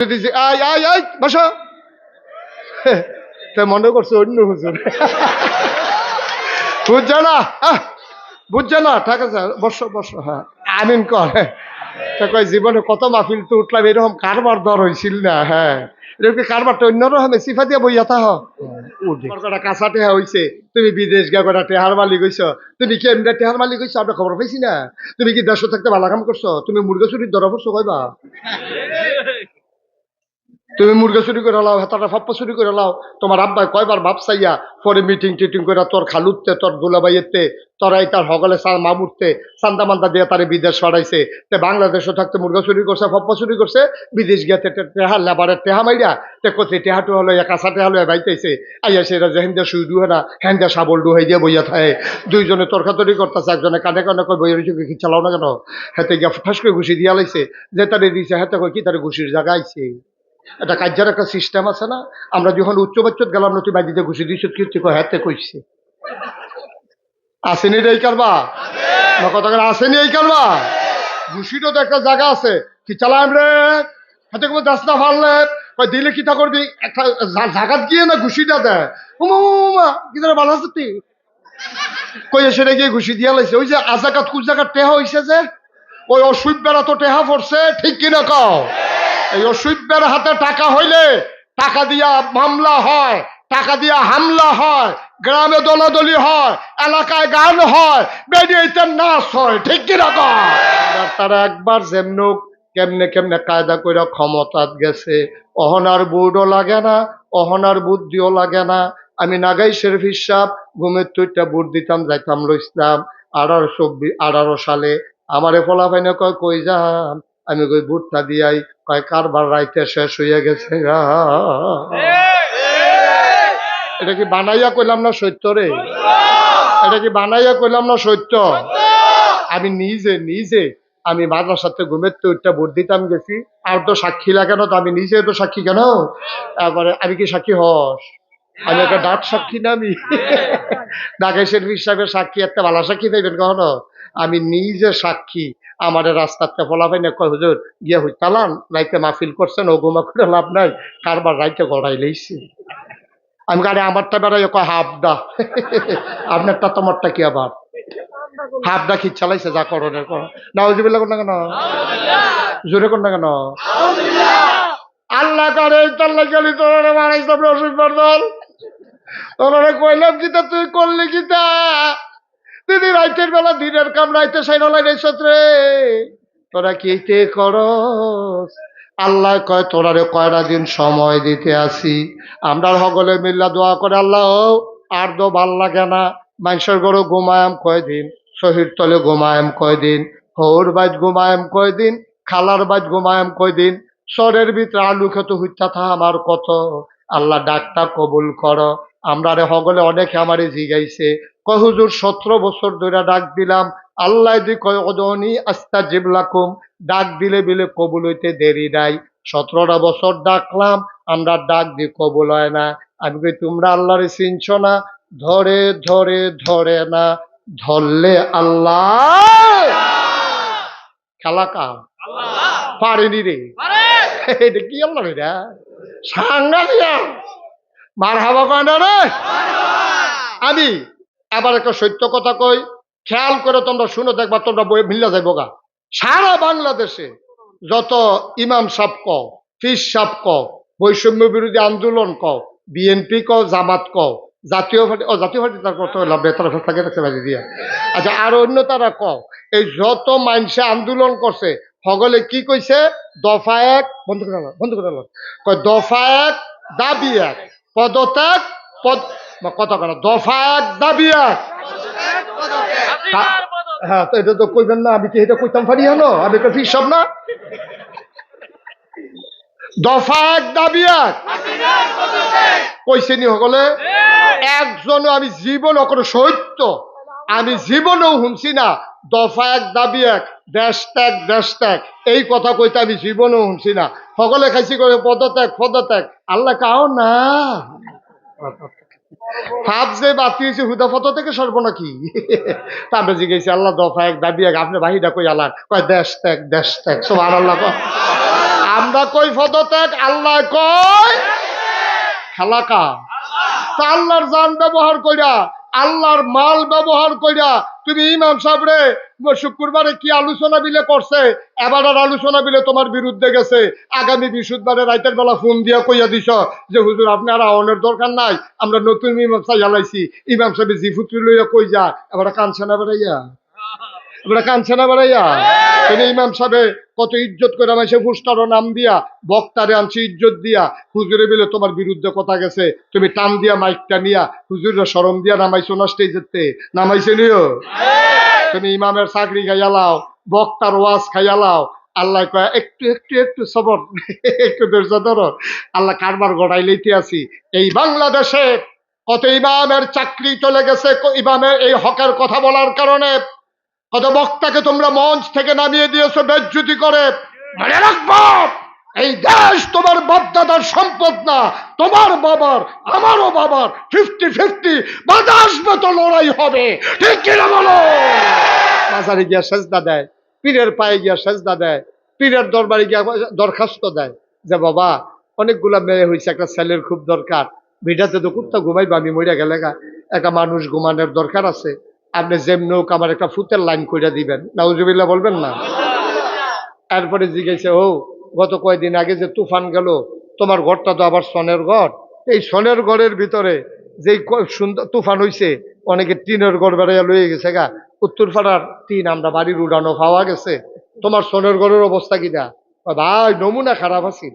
আয় আয় আয় বসো। তা মনে করছো অন্য হুজুর, বুঝছে না, বুঝছে না, ঠিক আছে বসো বসো। হ্যাঁ আমিন কর। তা কয় জীবনে কত মাহফিল তো উঠলাম, এরকম কারবার দর হয়েছিল না। হ্যাঁ এরকম কারবারটা অন্যরকম সিফা দিয়ে বইয়া থা কাঁচা টেহা হয়েছে, তুমি বিদেশ গা কটা টেহার মালিক হইছ, তুমি কি এমনি টেহার মালিক হইছো আমরা খবর পাইছি না। তুমি কি দেশ থাকতে ভালো কাম করছো, তুমি মুরগা চুরির ধরা পড়ছো কইবা। তুমি মুরগা চুরি করে লাও, হেতাটা ফাপ্পা চুরি করে লাও, তোমার আব্বাই কয়বার ভাব চাইয়া পরে মিটিং টিটিং করে তোর খালুতে তোর দুলাবাইয়েতে তোরাই তার হগলে মামুরতে চান্দা মান্দা দিয়ে তারে বিদেশ ছড়াইছে। তে বাংলাদেশও থাকতে মুরগা চুরি করছে, ফাপ্পা চুরি করছে, বিদেশ গিয়ে টেহা লেবারের টেহা মাইরা তে কোথায় টেহাটু হলো কাঁচা টেহা লয়ে বাইতেছে, আইয়া সেটা যে হেন্দা শুই ডুহে না হেন্দা সাবল ডুহাই দিয়ে বইয়া থাকে। দুইজনে তর্কাতরি করতেছে, একজনে কানে কানে কয় বইয়ের চোখে কি চালাও না কেন, হেতে গিয়া ঠাস করে ঘুষি দিয়া লাইছে, যে তারে দিছে হেতে কয় কি তারে ঘুষির জায়গা আইছে। এটা কার্যার একটা সিস্টেম আছে না, আমরা যখন উচ্চ বাচ্চত গেলাম নতুন বাড়িতে ঘুষি দিয়েছ কীর্তি হাতে কইছে আসেনি রে এই কারবা কথা আসেনি এই কারবা। ঘুষিরও তো একটা জায়গা আছে, কি চালাম রে হাতে কোনো দাস না ফারলে দিলে কি তা করবি, একটা জাগাত গিয়ে না ঘুষিটা দেয়, উমা কি ভালো আছে তুই কইয়া সেটা গিয়ে ঘুষি দিয়া লাইছে। ওই যে আজাকাত কুজাকাত টেহা হইছে যে ওই অসুখ বেড়া তো টেহা পড়ছে, ঠিক কিনা কও। এই অসুখের হাতে টাকা হইলে টাকা দিয়া মামলা হয়, টাকা দিয়া হামলা হয়, গ্রামে দলাদলি হয়, এলাকায় গান হয়, বেরিয়েতে নাচ হয়, ঠিক কিরকম। তারা একবার যেমন কেমনে কেমনে কায়দা করে ক্ষমতাত গেছে, অহনার বুড়ও লাগে না, অহনার বুদ্ধিও লাগে না। আমি নাগাই শরীফ হিসাব ঘুমের তুইটা বুট দিতাম, যাইতাম ইসলাম 1818 সালে। আমারে ফলাফাইনে কয় কই যান, আমি কই বুটটা দিয়াই, কয় কারবার রাইতে শেষ হইয়া গেছে। এটা কি বানাইয়া কইলাম না সত্য রে, এটা কি বানাইয়া কইলাম না সত্য। আমি নিজে নিজে আমি মাদ্রাসাতে ঘুমের তো ওইটা ভোট দিতাম গেছি, আর তো সাক্ষী লাগে না, তো আমি নিজে তো সাক্ষী কেন। তারপরে আমি কি সাক্ষী হস, আমি একটা ডাক সাক্ষী না, আমি ঢাকা শরীফ হিসাবে সাক্ষী একটা ভালো সাক্ষী পাইবেন কখনো। আমি নিজে সাক্ষী, আমার রাস্তাতে ফলাফাই না কয় হুজুর গিয়া হই তালান রাইতে মাহফিল করছেন, ও ঘুমা করে লাভ নাই, কারবার রাইতে গড়াই লইছি। আমি গাড়ি আমারটা বেড়াই কয় হাফদা, আপনারটা তোমারটা কি আবার হাফদা খিচ চালাইছে, যা করণের কর না। ওজিবিল্লা কর না কেন, জোরে কর না কেন, আল্লাহ করে তাল্লা গেলি তোরা বানাইছ রসুন বর্দল, তোরা কইলাম কিতা তুই করলি কিতা, দিদি রাইতের বেলা দিনের কাম রাইতে সাইনলাই রেছত রে, তোরা কিতে করস। আল্লাহ কয় তোরারে কয়টা দিন সময় দিতে আসি, আমরা সকলে মিল্লা দোয়া করে আল্লাহ আর তো ভাল লাগে না, মানুষের গরু ঘুমায়াম কয়দিন, শহীদ তলে ঘুমায়াম কয়দিন, হৌর বাজ ঘুমায়াম কয়দিন, খালার বাজ ঘুমায়াম কয়দিন, সরের ভিতরে আলু খেতে হইতা থা আমার কত। আল্লাহ ডাকটা কবুল করো। আমরা রে হগলে অনেকে আমারে জিগাইছে, কয় হুজুর 17 বছর ধরে ডাক দিলাম, আল্লাহ দি কয় অদনি আস্তাজিব লাকুম, ডাক দিলে বিলে কবুল হইতে দেরি নাই। 17টা বছর ডাকলাম, আমরা ডাক দি কবুল হয় না। আমি কই তোমরা আল্লাহরে চিনছ না, ধরে ধরে ধরে না ধরলে আল্লাহ খেলাকা পারেনি রে, এটা কি আল্লাহ এটা সাংঘাতিক মার হাবা কয় না রে। আমি আবার একটা সত্য কথা কই, খেয়াল করে তোমরা শুনে দেখবা, তোমরা বই মিল্লা যাইব গা। সারা বাংলাদেশে যত ইমাম সাহেব কও, ফির সাহেব কও, বৈষম্য বিরোধী আন্দোলন কও, বিএনপি কও, জামাত কও, জাতীয় পার্টি, জাতীয় পার্টি তার কত লাভ বেতার থাকে রাখছে বাজি দিয়া, আচ্ছা আর অন্য তারা কও, এই যত মানুষে আন্দোলন করছে সকলে কি কইছে, দফা এক বন্ধ করে কয় দফা এক দাবি এক, পদত্যাগ পদ কথা কেন, দফা এক দাবি এক। হ্যাঁ তো এটা তো কইবেন না, আমি কি এটা কইতাম পারি হলো, আমি একটা ফিস সব না, দফা এক দাবি এক কইছে নি সকলে একজন। আমি জীবন কোনো সত্য আমি জীবনেও শুনছি না দফা এক দাবি এক, দেশ ত্যাগ দেশ ত্যাগ, এই কথা কইতে আমি জীবনেও শুনছি না। সকলে খাইছি করে পদত্যাগ পদত্যাগ, আল্লাহ কাও না হাত যে বাতি হয়েছে হুদা ফত থেকে সর্ব নাকি। তারপরে জিজ্ঞেস আল্লাহ দফা এক দাবি এক, আপনি বাহিরা কই আল্লাহ কয় দেশ ত্যাগ দেশ ত্যাগ, সুবহানাল্লাহ। আমরা কই পদত্যাগ, আল্লাহ কয় খালাকা। তা আল্লাহর জান ব্যবহার কইরা, আল্লাহর মাল ব্যবহার কইরা তুমি ইমাম সাহেব রে শুক্রবারে কি আলোচনা বিলে করছে, এবার আর আলোচনা বিলে তোমার বিরুদ্ধে গেছে, আগামী বৃহস্পতিবারে রাতের বেলা ফোন দিয়া কইয়া দিছ যে হুজুর আপনি আর আওয়ানোর দরকার নাই, আমরা নতুন ইমাম সাহেব জ্বালাইছি। ইমাম সাহেব জিফুত্রি লইয়া কই যা, এবার কানছে না বেড়াইয়া, এবার কানছে না বেড়াইয়া। তুমি ইমাম সাহেব কত ইজ্জত করে আমায় সে পুস্টারও নাম দিয়া বক্তারে আনছি ইজ্জত দিয়া, হুজুরে বিলে তোমার বিরুদ্ধে কথা গেছে, তুমি টান দিয়া মাইকটা নিয়া হুজুরের শরম দিয়া নামাইছো না স্টেজেতে, নামাইছে নিও। তুমি ইমামের চাকরি খাইয়ালাও, বক্তার ওয়াজ খাইয়ালাও। আল্লাহ কয় একটু একটু একটু সবর, একটু ধৈর্য ধরো, আল্লাহ কারবার গড়াই লইতে আছি। এই বাংলাদেশে কত ইমামের চাকরি চলে গেছে ইমামের এই হকের কথা বলার কারণে। কত বক্তাকে তোমরা মঞ্চ থেকে নামিয়ে দিয়েছো বেজ্জতি করে। মনে রাখবো, এই দেশ তোমার বাপদাদার সম্পদ না, তোমার বাবার আমারও বাবার 50-50 বাধা আসবে তো লড়াই হবে, ঠিক কিনা বলো? মাজারে গিয়া সেজদা দেয়, পীরের পায়ে গিয়া সেজদা দেয়, পীরের দরবারে গিয়া দরখাস্ত দেয় যে বাবা অনেকগুলা মেয়ে হয়েছে, একটা ছেলের খুব দরকার, ভিটাতে তো কুত্তা ঘুমাইবা, আমি মরিয়া গেলে একটা মানুষ ঘুমানোর দরকার আছে, আপনি যেমনি হোক আমার একটা ফুতের লাইন কইরা দিবেন, নাউজুবিল্লাহ বলবেন না? এরপরে জিজ্ঞাসা, ও গত কয়েকদিন আগে যে তুফান গেল, তোমার ঘরটা তো আবার সনের ঘর, এই সনের ঘরের ভিতরে যেই সুন্দর তুফান হইছে, অনেকে টিনের ঘর বেড়াইয়া লইয়ে গেছে গা, উত্তরপাড়ার টিন আমরা বাড়ির উড়ানো পাওয়া গেছে, তোমার সনের ঘরের অবস্থা কিনা? ভাই নমুনা খারাপ আছে,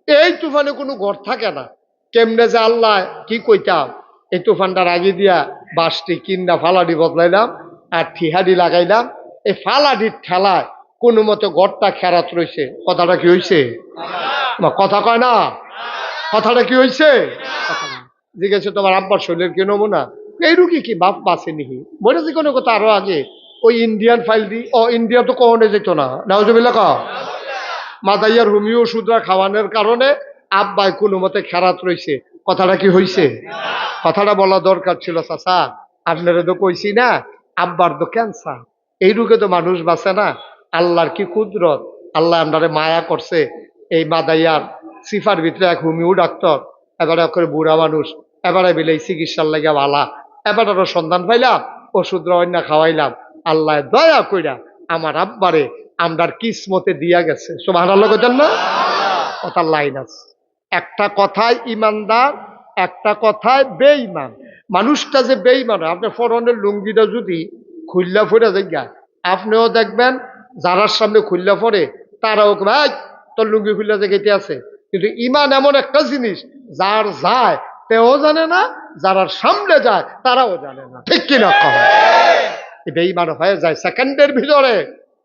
এই তুফানে কোনো ঘর থাকে না। কেমনে যে আল্লাহ কি কইতাম, এই তুফানটার আগে দিয়া বাসটি কিন্না ফালাডি বদলাইলাম আর ঠিহাডি লাগাইলাম, এই ফালাডির ঠেলায় কোনো মতে ঘরটা খেরাত রয়েছে। কথাটা কি হয়েছে? কথা কয় না, কথাটা কি হয়েছে? জিজ্ঞেস তোমার আব্বার শরীরের কি নমুনা, এই রুগী কি বাপ বাঁচে নিহি, বলেছি কোনো কথা আরো আগে ওই ইন্ডিয়ান ফাইল দি, ও ইন্ডিয়া তো কখনো যেত না, নাউজুবিল্লাহ ক মাদাইয়ার হোমিও ওষুধরা খাওয়ানোর কারণে আব্বাই কোনো মতে খেরাত রয়েছে। কথাটা কি হয়েছে? কথাটা বলা দরকার ছিল। চাচা আপনারা তো কইছি না, আব্বার তো ক্যান্সার, এই রোগে তো মানুষ বাঁচে না। আল্লাহর কি কুদরত, আল্লাহ আপনারে মায়া করছে। এই মাদাইয়ার সিফার ভিতরে এক হোমিও ডাক্তার, এবারে করে বুড়া মানুষ, এবারে বিলে চিকিৎসার লাগে ভালা, এবারে সন্ধান পাইলাম, ওষুধরা অন্য খাওয়াইলাম, আল্লাহ দয়া কইরা আমার আব্বারে আমরার কিসমতে দিয়া গেছে। সুবহানাল্লাহ কইতেন না? কথার লাইন আছে, একটা কথায় ইমানদার, একটা কথায় বেঈমান। মানুষটা যে বেঈমান, আপনার ফরনের লুঙ্গিটা যদি খুল্লা ফিরে যায়, আপনিও দেখবেন যারার সামনে খুল্লা পড়ে তারাও ভাই তোর লুঙ্গি খুল্লা জায়গাতে আছে। কিন্তু ইমান এমন একটা জিনিস, যার যায় তেও জানে না, যারার সামনে যায় তারাও জানে না, ঠিক কিনা? বেঈমান হয়ে যায় সেকেন্ডের ভিতরে,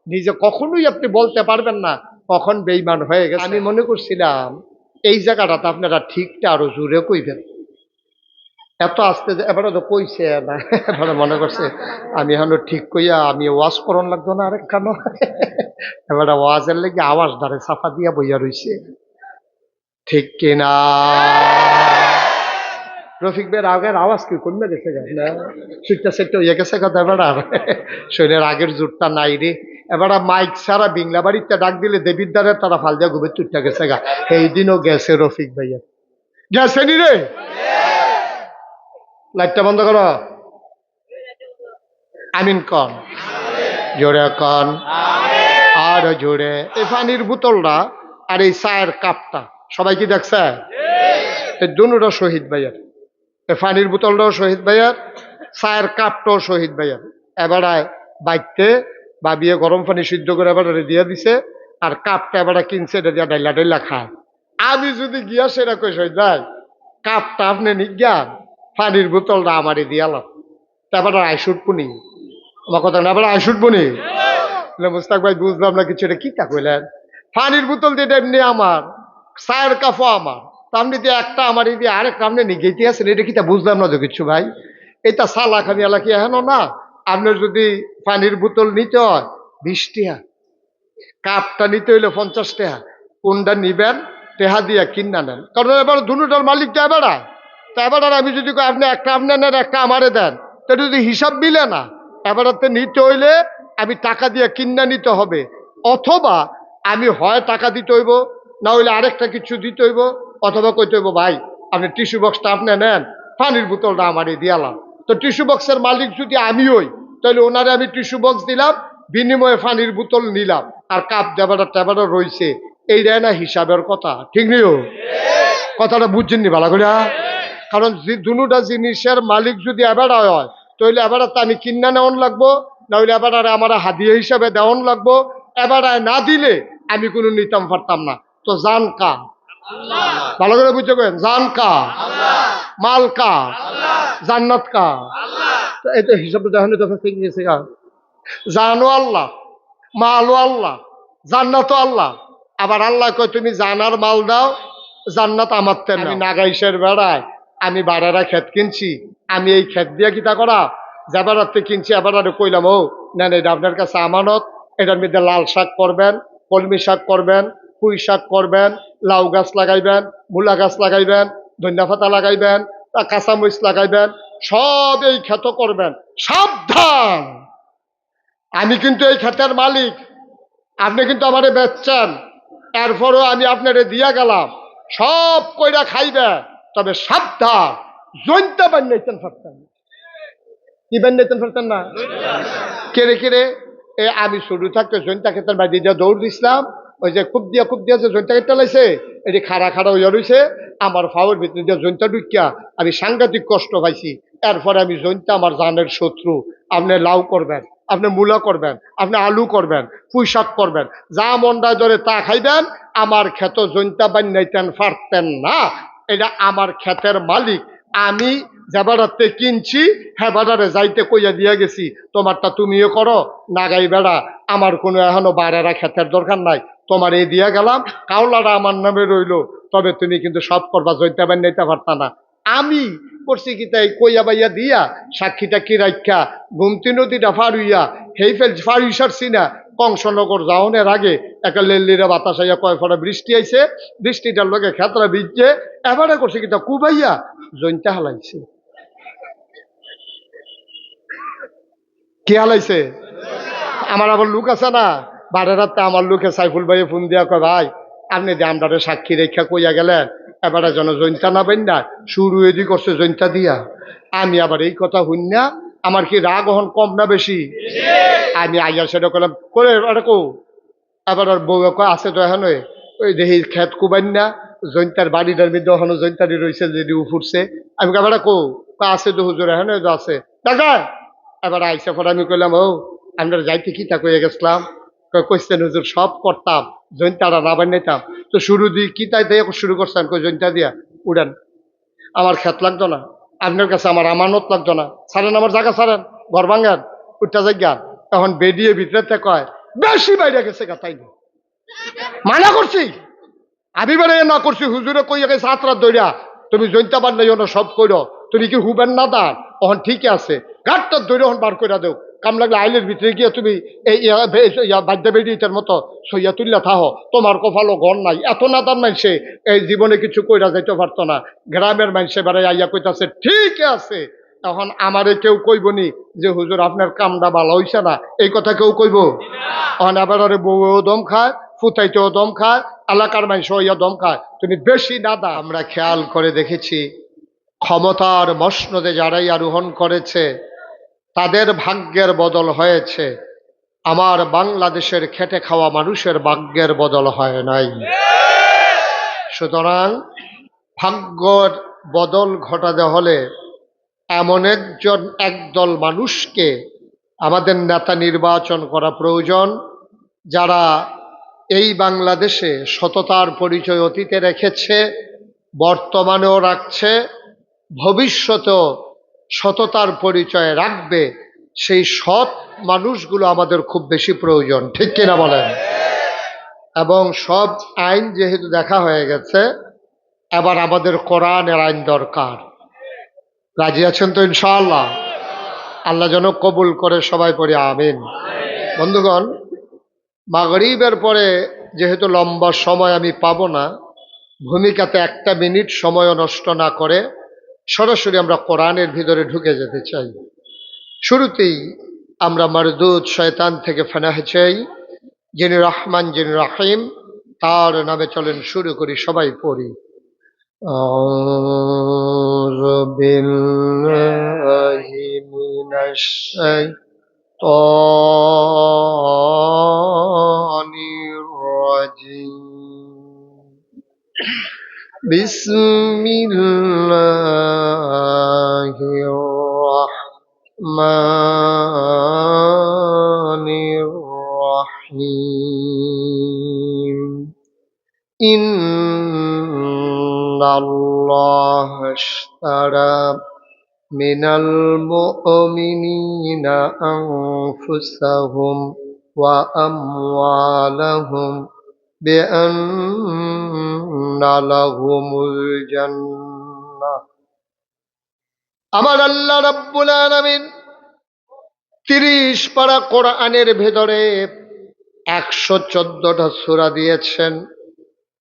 নিজে কখনোই আপনি বলতে পারবেন না কখন বেঈমান হয়ে গেছে। আমি মনে করছিলাম এই জায়গাটাতে আপনারা ঠিকটা আরো জোরে কইবেন, এত আসতে এবারে তো কইছে না, এবারে মনে করছে আমি এখন ঠিক কইয়া আমি ওয়াজ করন লাগতো না আরেক কেন, এবারে ওয়াজের লেগে আওয়াজ ধরে চাপা দিয়া বইয়া রইছে, ঠিক কিনা? রফিক ভাইয়ের আগের আওয়াজ কি কমে গেছে না, সুইটটা সেটটা হইয়া গেছে কথা, এবার আর শরীরের আগের জোরটা নাই রে। এবার মাইক সারা বিংলা বাড়িতে ডাক দিলে দেবিদ্দারের তারা ফাল দিয়া ঘুমে চুটটা গেছে গা, এই দিনও গেছে রফিক ভাইয়া, গেছে নি রে? লাইটটা বন্ধ করো, আমিন কন, জোরে কন, আর জোরে। এই পানির বোতলটা আর এই চায়ের কাপটা সবাই কি দেখছে? এই দুটোটা শহীদ ভাইয়ার, এই পানির বোতলটাও শহীদ ভাইয়ার, চায়ের কাপটাও শহীদ ভাইয়ার। এবারে বাইতে ভাবিয়ে গরম পানি সিদ্ধ করে এবারে দিয়ে দিছে, আর কাপটা এবারে কিনছে, এটা দিয়া ডাইলা ডাইলা খায়। আমি যদি গিয়া সেটা কই শহীদ ভাই কাপটা আপনি নিজ্ঞান, পানির বোতলটা আমারই দিয়ালাম, তারপরে আইসুট পুনি আমার কথা না, আবার আইসুট পুনি মুস্তাক ভাই বুঝলাম না কিছু, এটা কি তা কইলেন? পানির বোতল দিয়ে এমনি আমার, চায়ের কাপও আমার, তামনি দিয়ে একটা আমার দিয়ে আরেক কামনে নিগেইতে আছেন, এটা কি তা বুঝলাম না তো কিছু ভাই। এটা সালা খানি এলাকি এখনো না, আপনার যদি পানির বোতল নিতে হয় 20 টাকা, কাপটা নিতে হইলে 50 টাকা, কোনটা নিবেন টেহা দিয়া কিনা নেন, কারণ এবার দুটার মালিক তো এবার, তা এবার আমি যদি আপনি একটা আপনার নেন একটা আমারে দেন, তো যদি হিসাব মিলে না, এবারতে নিতে হইলে আমি টাকা দিয়ে কিনা নিতে হবে, অথবা আমি হয় টাকা দিতে হইব, না হইলে আরেকটা কিছু দিতে হইব, অথবা কইতে হইব ভাই আপনি টিস্যু বক্সটা আপনি নেন, পানির বোতলটা আমারই দিয়ালাম। তো টিস্যু বক্সের মালিক যদি আমি হই, তাহলে ওনারে আমি টিস্যু বক্স দিলাম, বিনিময়ে পানির বোতল নিলাম, আর কাপ দেবাটা টেবাটা রয়েছে, এইটাই না হিসাবের কথা, ঠিক নিও? কথাটা বুঝছেননি ভালো করে? কারণ দুটা জিনিসের মালিক যদি এবারা হয়, তাহলে এবারে তো আমি কিনা নেওয়ান লাগবো, না হইলে এবারে আমার হাদিয়া হিসাবে দেওয়ান লাগবো। এবারায় না দিলে আমি কোনো নিতাম পারতাম না। তো জান কা, ভালো করে বুঝতে পারেন, জান কা, মাল কা, জান্নাত কা। এই তো হিসাবটা দেখেন তো ঠিক গেছে। জানো আল্লাহ, মালও আল্লাহ, জান্নাতও আল্লাহ। আবার আল্লাহ কয় তুমি জানার মাল দাও, জান্নাত আমার তেন। আমি নাগাইশের বেড়ায় আমি বাড়ারা ক্ষেত কিনছি, আমি এই ক্ষেত দিয়ে কিতা করা যে বেড়াতে কিনছি, এবার কইলাম ও না এটা আপনার কাছে আমানত, এটার মধ্যে লাল শাক করবেন, কলমি শাক করবেন, পুঁই শাক করবেন, লাউ গাছ লাগাইবেন, মূলা গাছ লাগাইবেন, ধনিয়া পাতা লাগাইবেন, কাঁচামরিচ লাগাইবেন, সব এই ক্ষেত করবেন। সাবধান, আমি কিন্তু এই ক্ষেতের মালিক, আপনি কিন্তু আমারে বেচছেন, এরপরও আমি আপনারে দিয়া গেলাম, সব কইরা খাইবে, তবে সাবধান জৈন্তা বান্যাইতেন পারতেন। কি বান্যাইতেন পারতেন না? কেড়ে কেড়ে আমি শুরু থাকতে জৈন্তা ক্ষেতের বাড়ি দিয়ে দৌড় দিছিলাম, ওই যে খুব দিয়া যে জৈন্তা ক্ষেতটা লাইছে, এটি খাড়া খাড়া হইয়া রয়েছে, আমার ফাওয়ার ভিতরে দিয়ে জৈন্তা ঢুকিয়া আমি সাংঘাতিক কষ্ট পাইছি। এরপরে আমি জৈন্তা আমার জানের শত্রু। আপনি লাউ করবেন, আপনি মূলা করবেন, আপনি আলু করবেন, পুঁই শাক করবেন, যা মন্ডায় ধরে তা খাইবেন, আমার ক্ষেত জৈন্তা বান্যাইতেন পারতেন না। এটা আমার ক্ষেতের মালিক, আমি যে বেড়াতে কিনছি হ্যাঁ বেড়ারে যাইতে কইয়া দিয়া গেছি, তোমারটা তুমিও করো নাগাই বেড়া, আমার কোনো এখনো বাড়ারা ক্ষেতের দরকার নাই, তোমার এই দিয়া গেলাম, কাউলাটা আমার নামে রইলো, তবে তুমি কিন্তু সব করবা, জৈন্তা বান্যাইতে পারতা না। আমি করছি কি তাই কইয়া বাইয়া দিয়া সাক্ষীটা কি রাখা গুমতি নদীটা ফারুইয়া হেই ফেল ফারুই সারছি না, কংসনগর যাওনের আগে একটা লেল্লিরা বাতাস আইয়া কয় ফোঁটা বৃষ্টি আইছে, বৃষ্টিটার লগে খেতরা ভিজছে, এবারে করছে কি তা কুবাইয়া জৈন্তা হালাইছে। কি হালাইছে? আমার আবার লোক আছে না, বারে রাতে আমার লোকে সাইফুল ভাইয়ে ফোন দিয়া কয় ভাই আপনি যে আমরা সাক্ষী রেখা কইয়া গেলেন, এবারে যেন জৈন্তা না বেন না, শুরু এদি করছে জৈন্তা দিয়া। আমি আবার এই কথা শুন না, আমার কি রাগ হন কম না বেশি? আমি আইয়া সেটা করলাম করে কো, আবার ওর বউ আছে তো এখন ওই দেখি খেত কুবাইন না, জৈন্তার বাড়িটার মধ্যে এখনো জৈন্তারি রয়েছে যদি উফুরছে। আমি কাবার কো আছে তো হুজুর এখন আছে দেখা। এবার আইসা পর আমি কইলাম ও আমরা যাইতে কি তা কইয়া গেছিলাম, কইছেন হুজুর সব করতাম, জৈন্তাটা না বানাইতাম। তো শুরু দিয়ে কি তাই দিয়ে শুরু করছেন, কই জৈন্তা দিয়া উড়েন, আমার খেত লাগতো না, আপনার কাছে আমার আমানত লাগতো না, ছাড়েন আমার জায়গা, ছাড়েন ঘর ভাঙেন, উঠটা জায়গা। তখন বেরিয়ে ভিতরে কয় বেশি বাইরে গেছে তাই না, মানা করছি আমি বেড়ে না করছি, হুজুরে কইয়া গেছে হাত রাত দইরা তুমি জৈন্তা বান নাই সব কইর, তুমি কি হুবেন না দান তখন ঠিকই আছে, ঘাটটার দৈরা হন বার করে দেও, কাম লাগলে আইলের ভিতরে গিয়ে তুমি এই বাদ্যা বেরিয়েটার মতো সইয়া তুললা থাহো, তোমার কপালও ঘর নাই। এত নাদান মানছে এই জীবনে কিছু কইরা যাইতে পারতো না, গ্রামের মানুষে বেড়াই আইয়া কইতাছে ঠিক আছে। তখন আমারে কেউ কইবনি যে হুজুর আপনার কামটা ভালো হইছে না, এই কথা কেউ কইব? তখন আবার বউও দম খায়, ফুতাইতেও দম খায়, এলাকার মানুষ হইয়া দম খায়, তুমি বেশি নাদা। আমরা খেয়াল করে দেখেছি ক্ষমতার মসনদে যারাই আরোহণ করেছে তাদের ভাগ্যের বদল হয়েছে, আমার বাংলাদেশের খেটে খাওয়া মানুষের ভাগ্যের বদল হয় নাই। সুতরাং ভাগ্যর বদল ঘটাতে হলে এমন একদল মানুষকে আমাদের নেতা নির্বাচন করা প্রয়োজন, যারা এই বাংলাদেশে সততার পরিচয় অতীতে রেখেছে, বর্তমানেও রাখছে, ভবিষ্যতেও সততার পরিচয় রাখবে। সেই সৎ মানুষগুলো আমাদের খুব বেশি প্রয়োজন, ঠিক কিনা বলেন? এবং সব আইন যেহেতু দেখা হয়ে গেছে, এবার আমাদের কোরআনের আইন দরকার। রাজি আছেন তো ইনশাআল্লাহ? আল্লাহ যেন কবুল করে, সবাই পড়ে আমিন। বন্ধুগণ, মাগরিবের পরে যেহেতু লম্বা সময় আমি পাবো না, ভূমিকাতে একটা মিনিট সময়ও নষ্ট না করে সরাসরি আমরা কোরআনের ভিতরে ঢুকে যেতে চাই। শুরুতেই আমরা মারদুদ শয়তান থেকে ফানাহ চাই, যিনি রহমান, যিনি রাহিম, তার নামে চলেন শুরু করি, সবাই পড়ি। আউযু বিল্লাহি মিনাশ শাইতানির রাজিম। বিসমিল্লাহির রাহমানির রাহিম। ইন্নাল্লাহা আশতারা মিনাল মুমিনিনা আনফুসাহুম ওয়া আমওয়ালাহুম বিআন্না লাহুমুল জান্নাহ। আমার আল্লাহ রাব্বুল আলামিন 30 পারা কোরআনের ভেতরে 114টা সূরা দিয়েছেন।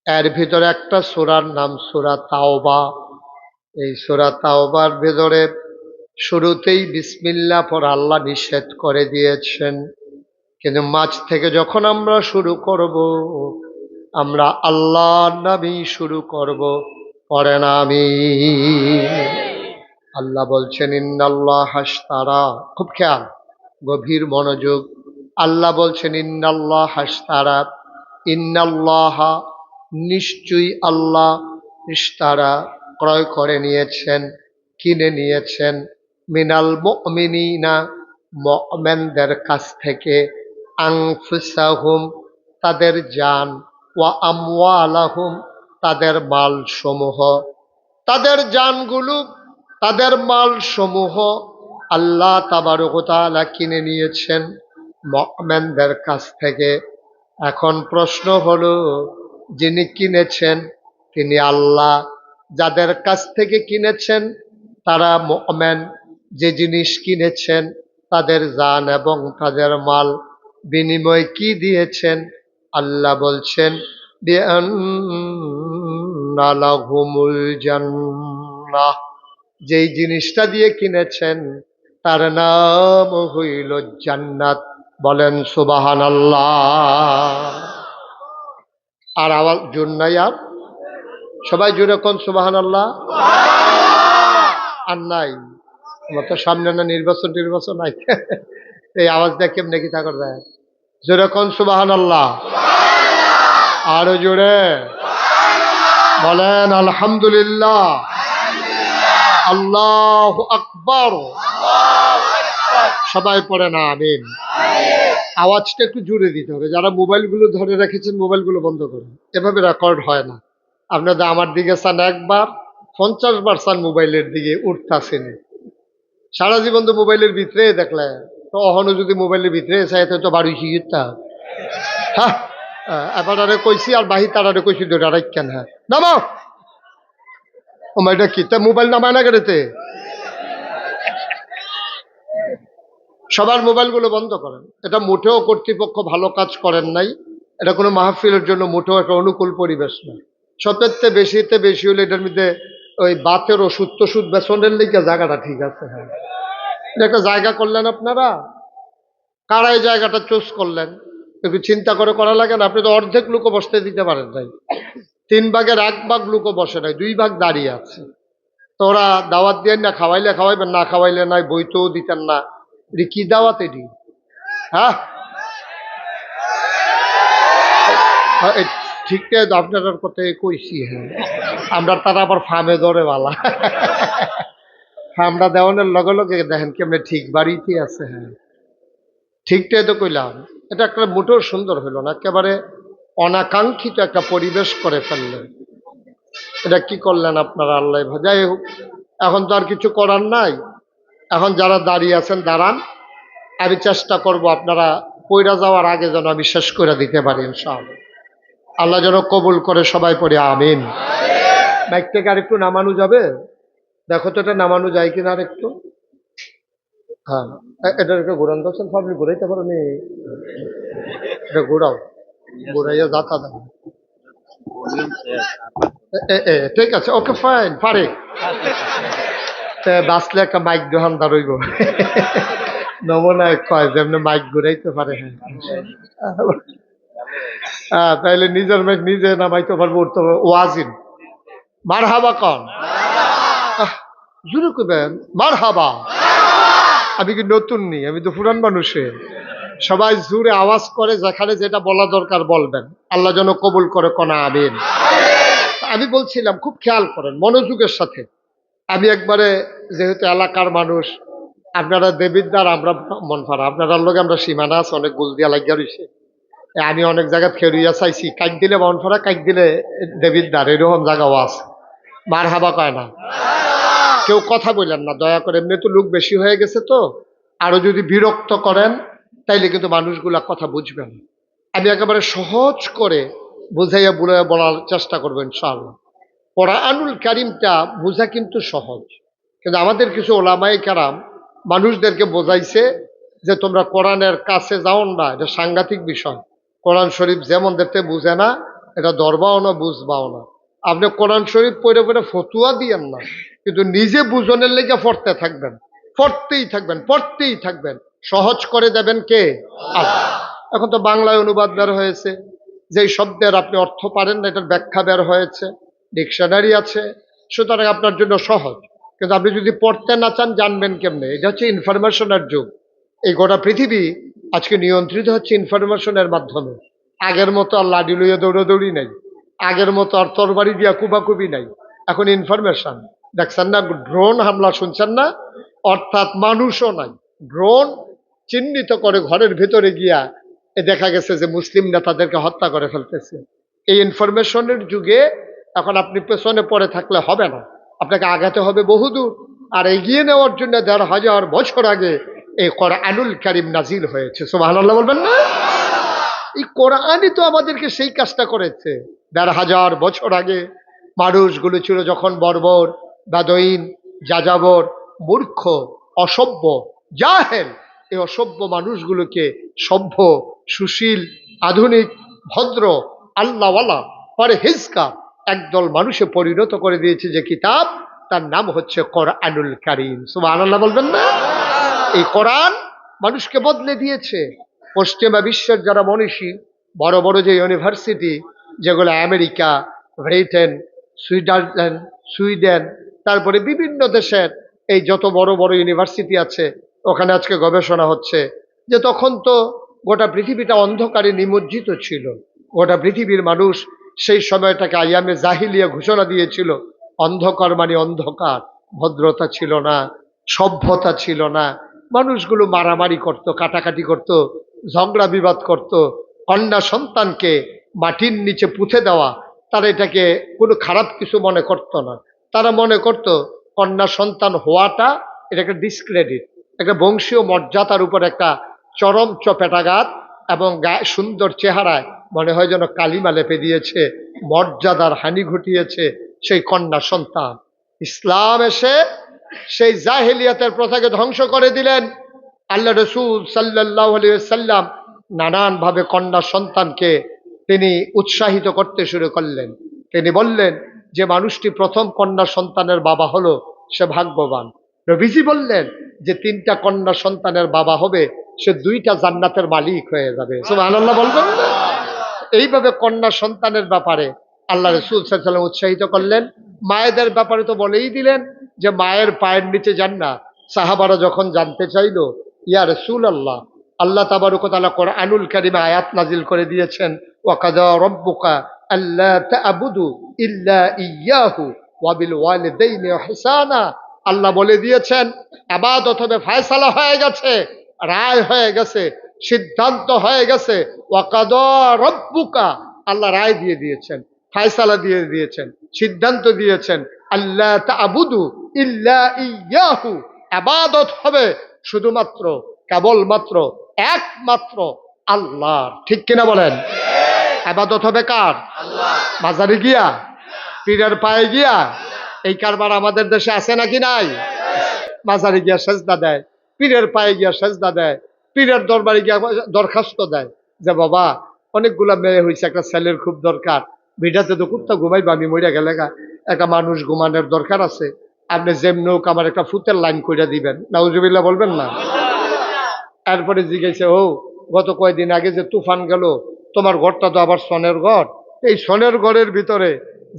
এর ভিতরে একটা সূরার নাম সূরা তাওবা। এই সূরা তাওবার ভেতরে শুরুতেই বিসমিল্লাহ পড়া আল্লাহ নিষেধ করে দিয়েছেন, কিন্তু মাঝ থেকে যখন আমরা শুরু করব, আমরা আল্লাহর নামেই শুরু করব। পড়েন আমিন। আল্লাহ বলছেন ইন্নাল্লাহা আশতারা, খুব খেয়াল, গভীর মনোযোগ। আল্লাহ বলছেন ইন্নাল্লাহা আশতারা, ইন্নাল্লাহা নিশ্চয়ই আল্লাহ, ইশতারা ক্রয় করে নিয়েছেন, কিনে নিয়েছেন, মিনাল মুমিনিনা মুমিনদের কাছ থেকে, আনফুসাহুম তাদের জান, ওয়া আমওয়ালাহুম তাদের মাল সমূহ, তাদের জানগুলো, তাদের মাল সমূহ আল্লাহ তাবারক ওয়া তাআলা কিনে নিয়েছেন মুমিনদের কাছ থেকে। এখন প্রশ্ন হলো, যিনি কিনেছেন তিনি আল্লাহ, যাদের কাছ থেকে কিনেছেন তারা মুমিন, যে জিনিস কিনেছেন তাদের জান এবং তাদের মাল, বিনিময়ে কি দিয়েছেন? আল্লাহ বলছেন বিআন্না লাহুমুল জান্নাহ, যেই জিনিসটা দিয়ে কিনেছেন তার নাম হইল জান্নাত। বলেন সুবহানাল্লাহ। আর আওয়াজ জোর নাই, আর সবাই জোরে কোন সুবহানাল্লাহ। আর নাই, আমার তো সামনে না নির্বাচন টির্বাচন নাই, এই আওয়াজটা কেমনে কি থাকার যায়? জোরে কোন সুবহানাল্লাহ। আরো জোরে বলেন আলহামদুলিল্লাহ। আল্লাহু আকবার। সবাই পড়েন আমিন। আওয়াজটা একটু জোরে দিতে হবে। যারা মোবাইলগুলো ধরে রেখেছেন মোবাইলগুলো বন্ধ করুন, এভাবে রেকর্ড হয় না। আপনাদের আমার দিকে চান একবার, 50 বার চান মোবাইলের দিকে, উঠতাছেন। সারা জীবন তো মোবাইলের ভিতরে দেখলে, তো অহনো যদি মোবাইলের ভিতরে চাই তো বাড়ি শিখতে। হ্যাঁ, এবার আরে কইছি আর বাহি তারারে কইছি দুটা রাখেন। হ্যাঁ নামো, ও এটা কি তা মোবাইল নামায় না গেড়েতে? সবার মোবাইলগুলো বন্ধ করেন। এটা মোটেও কর্তৃপক্ষ ভালো কাজ করেন নাই। এটা কোনো মাহফিলের জন্য মোটেও একটা অনুকূল পরিবেশ নয়। সবচেয়ে বেশিতে বেশি হলে এটার মধ্যে ওই বাতের ওষুধ টষুধ বেসনের লিগে জায়গাটা ঠিক আছে। হ্যাঁ, এটা একটা জায়গা করলেন আপনারা, কারা এই জায়গাটা চুজ করলেন একটু চিন্তা করে করা লাগে না? আপনি তো অর্ধেক লোকও বসতে দিতে পারেন নাই, 3 ভাগের 1 ভাগ লোকও বসে নাই, 2 ভাগ দাঁড়িয়ে আছে। তো ওরা দাওয়াত দিয়ে না, খাওয়াইলে খাওয়াইবেন, না খাওয়াইলে নাই, বইতেও দিতেন না। এটি কি দাওয়াত এটি? হ্যাঁ, ঠিক আছে, আপনার কথাই কইছি। হ্যাঁ, আমরা তারা আবার ফার্মে ধরে বালা, ফার্মটা দেওয়ানোর লগে লগে দেখেন কেমনে ঠিক বাড়িতে আছে। হ্যাঁ, ঠিকটাই তো কইলাম। এটা একটা মোটেও সুন্দর হইল না, একেবারে অনাকাঙ্ক্ষিত একটা পরিবেশ করে ফেললেন। এটা কি করলেন আপনারা, আল্লাহ যাই হোক। এখন তো আর কিছু করার নাই। এখন যারা দাঁড়িয়ে আছেন দাঁড়ান, আমি চেষ্টা করব আপনারা পইরা যাওয়ার আগে যেন আমি শেষ করে দিতে পারি ইনশাআল্লাহ। আল্লাহ যেন কবুল করে, সবাই পড়ে আমিন। বাইক থেকে আর একটু নামানো যাবে? দেখো তো এটা নামানো যায় কিনা আর একটু। হ্যাঁ, এটা একটু ঘুরান দোষেন, আপনি ঘুরাইতে পারেন, এটা ঘুরাও, ঘুরাইয়া যাতা দেন। ঠিক আছে, ওকে ফাইন, পারে বাঁচলে একটা মাইক দোকান দাঁড়াইব, নমুনায় কয় যেমনি মাইক ঘুরাইতে পারে। হ্যাঁ, তাইলে নিজের মেঘ নিজে নামাইতে পারবো, উঠতে পারবো। ওয়াজিন মার হাবা কন, জুড়ে কবেন মার হাবা। আমি কি নতুন নি, আমি তো পুরান মানুষের। সবাই জুড়ে আওয়াজ করে, যেখানে যেটা বলা দরকার বলবেন। আল্লাহ যেন কবুল করে, কনা আমিন। আমি বলছিলাম, খুব খেয়াল করেন মনোযোগের সাথে। আমি একবারে, যেহেতু এলাকার মানুষ, আপনারা দেবিদ্বার, আমরা মন ফারা, আপনার লোক আমরা সীমানা আছে, অনেক গুল দিয়া লাগিয়া রয়েছে। আমি অনেক জায়গায় খেরুইয়া চাইছি, কাইট দিলে মন ফারা, কাইট দিলে দেবিদ্বার, এরকম জায়গাও আছে। মার হাবা কয় না। কেউ কথা বললেন না দয়া করে, এমনি তো লোক বেশি হয়ে গেছে তো। আরো যদি বিরক্ত করেন তাইলে কিন্তু মানুষগুলা কথা বুঝবেন। আমি একেবারে সহজ করে বুঝাইয়া বুঝাইয়া বলার চেষ্টা করবেন ইনশাআল্লাহ। কোরআনুল কারীমটা বোঝা কিন্তু সহজ, কিন্তু আমাদের কিছু ওলামায়ে কেরাম মানুষদেরকে বোঝাইছে যে তোমরা কোরআনের কাছে যাও না, এটা সাংঘাতিক বিষয়। কোরআন শরীফ যেমন দেখতে বুঝে না, এটা ধরবাও না, বুঝবাও না। আপনি কোরআন শরীফ পড়ে পড়ে ফতুয়া দিয়েন না, কিন্তু নিজে বুঝনের লেগে পড়তে থাকবেন, পড়তেই থাকবেন, পড়তেই থাকবেন। সহজ করে দেবেন কে? আল্লাহ। এখন তো বাংলায় অনুবাদ বের হয়েছে, যেই শব্দের আপনি অর্থ পারেন না, এটার ব্যাখ্যা বের হয়েছে, ডিকশনারি আছে, সুতরাং আপনার জন্য সহজ। কিন্তু আপনি যদি পড়তে না চান, জানবেন কেমনে? এটা হচ্ছে ইনফরমেশনের যুগ। এই গোটা পৃথিবী আজকে নিয়ন্ত্রিত হচ্ছে ইনফরমেশনের মাধ্যমে। আগের মতো আর লাডি লইয়া দৌড়াদৌড়ি নাই, আগের মতো আর তরবারি দিয়া কুবাকুবি নাই। এখন ইনফরমেশন। দেখছেন না ড্রোন হামলা, শুনছেন না? অর্থাৎ মানুষও নাই, ড্রোন চিহ্নিত করে ঘরের ভেতরে গিয়া দেখা গেছে যে মুসলিম নেতাদেরকে হত্যা করে ফেলতেছে। এই ইনফরমেশনের যুগে এখন আপনি পেছনে পড়ে থাকলে হবে না, আপনাকে আগাতে হবে বহুদূর। আর এগিয়ে নেওয়ার জন্য ১,৫০০ বছর আগে এই কোরআনুল কারীম নাজিল হয়েছে। সুবহানাল্লাহ বলবেন না? এই কোরআনই তো আমাদেরকে সেই কাজটা করেছে। ১,৫০০ বছর আগে মানুষগুলো ছিল যখন বর্বর, বাদইন, যাযাবর, মূর্খ, অসভ্য, জাহেল। এই অসভ্য মানুষগুলোকে সভ্য, সুশীল, আধুনিক, ভদ্র, আল্লাহওয়ালা, পরহেজগার একদল মানুষে পরিণত করে দিয়েছে। যে কিতাব, তার নাম হচ্ছে কোরআনুল কারীম। সুবহানাল্লাহ বলবেন না? এই কোরআন মানুষকে বদলে দিয়েছে। পশ্চিমা বিশ্বের যারা মনীষী, বড় বড় যে ইউনিভার্সিটি, যেগুলো আমেরিকা, ব্রিটেন, সুইজারল্যান্ড, সুইডেন, তারপরে বিভিন্ন দেশের এই যত বড় বড় ইউনিভার্সিটি আছে, ওখানে আজকে গবেষণা হচ্ছে যে তখন তো গোটা পৃথিবীটা অন্ধকারে নিমজ্জিত ছিল। গোটা পৃথিবীর মানুষ সেই সময়টাকে আইয়ামে জাহিলিয়া ঘোষণা দিয়েছিল। অন্ধকার মানে অন্ধকার, ভদ্রতা ছিল না, সভ্যতা ছিল না। মানুষগুলো মারামারি করত, কাটাকাটি করত, ঝগড়া বিবাদ করত। কন্যা সন্তানকে মাটির নিচে পুঁতে দেওয়া, তারা এটাকে কোনো খারাপ কিছু মনে করত না। তারা মনে করত কন্যা সন্তান হওয়াটা এটাকে ডিসক্রেডিট, একটা বংশীয় মর্যাদার উপর একটা চরম চপেটাঘাত, এবং গায়ে সুন্দর চেহারায় মনে হয় যেন কালিমা লেপে দিয়েছে, মর্যাদার হানি ঘটিয়েছে সেই কন্যা সন্তান। ইসলাম এসে সেই জাহেলিয়াতের প্রথাকে ধ্বংস করে দিলেন। আল্লাহ রসুল সাল্লাল্লাহু আলাইহি ওয়াসাল্লাম নানানভাবে কন্যা সন্তানকে তিনি উৎসাহিত করতে শুরু করলেন। তিনি বললেন যে মানুষটি প্রথম কন্যা সন্তানের বাবা হলো, সে ভাগ্যবান। নবীজি বললেন যে ৩টা কন্যা সন্তানের বাবা হবে, সে 2টা জান্নাতের মালিক হয়ে যাবে। সুবহানাল্লাহ বলবেন না? এইভাবে কন্যা সন্তানের ব্যাপারে আল্লাহ রসুল সাল্লাল্লাহু আলাইহি ওয়াসাল্লাম উৎসাহিত করলেন। মায়েদের ব্যাপারে তো বলেই দিলেন যে মায়ের পায়ের নিচে জান্নাত। সাহাবারা যখন জানতে চাইল, ইয়া রাসূলুল্লাহ, আল্লাহ তাবারক ওয়া তাআলা কোরআনুল কারীমে আয়াত নাজিল করে দিয়েছেন, ওয়া কাযা রাব্বুকা আল্লা তা'বুদু ইল্লা ইয়্যাহু ওয়া বিল ওয়ালিদাইনি ইহসানা। আল্লাহ বলে দিয়েছেন ইবাদত হবে, ফয়সালা হয়ে গেছে, রায় হয়ে গেছে, সিদ্ধান্ত হয়ে গেছে। ওয়া কাযা রাব্বুকা, আল্লাহ রায় দিয়ে দিয়েছেন, ফয়সালা দিয়ে দিয়েছেন, সিদ্ধান্ত দিয়েছেন, আল্লা তা'বুদু ইল্লা ইয়্যাহু, ইবাদত হবে শুধুমাত্র, কেবলমাত্র, একমাত্র আল্লাহর। ঠিক কিনা বলেন? ইবাদত হবে কার? আল্লাহ। বাজারে গিয়া, পীরের পায়ে গিয়া, এই কারবার আমাদের দেশে আছে নাকি নাই? বাজারে গিয়া সেজদা দেয়, পীরের পায়ে গিয়া সেজদা দেয়, পীরের দরবারে গিয়া দরখাস্ত দেয় যে বাবা অনেকগুলা মেয়ে হয়েছে, একটা ছেলের খুব দরকার, ভিটাতে তো কুত্তা ঘুমাইবা, আমি মরিয়া গেলে একটা মানুষ ঘুমানোর দরকার আছে, আপনি যেমনি হোক আমার একটা ফুতের লাইন কইরা দিবেন। নাউজুবিল্লাহ বলবেন না? এরপরে জিজ্ঞাসা, ও গত কয়েকদিন আগে যে তুফান গেল, তোমার ঘরটা তো আবার সনের ঘর, এই সনের ঘরের ভিতরে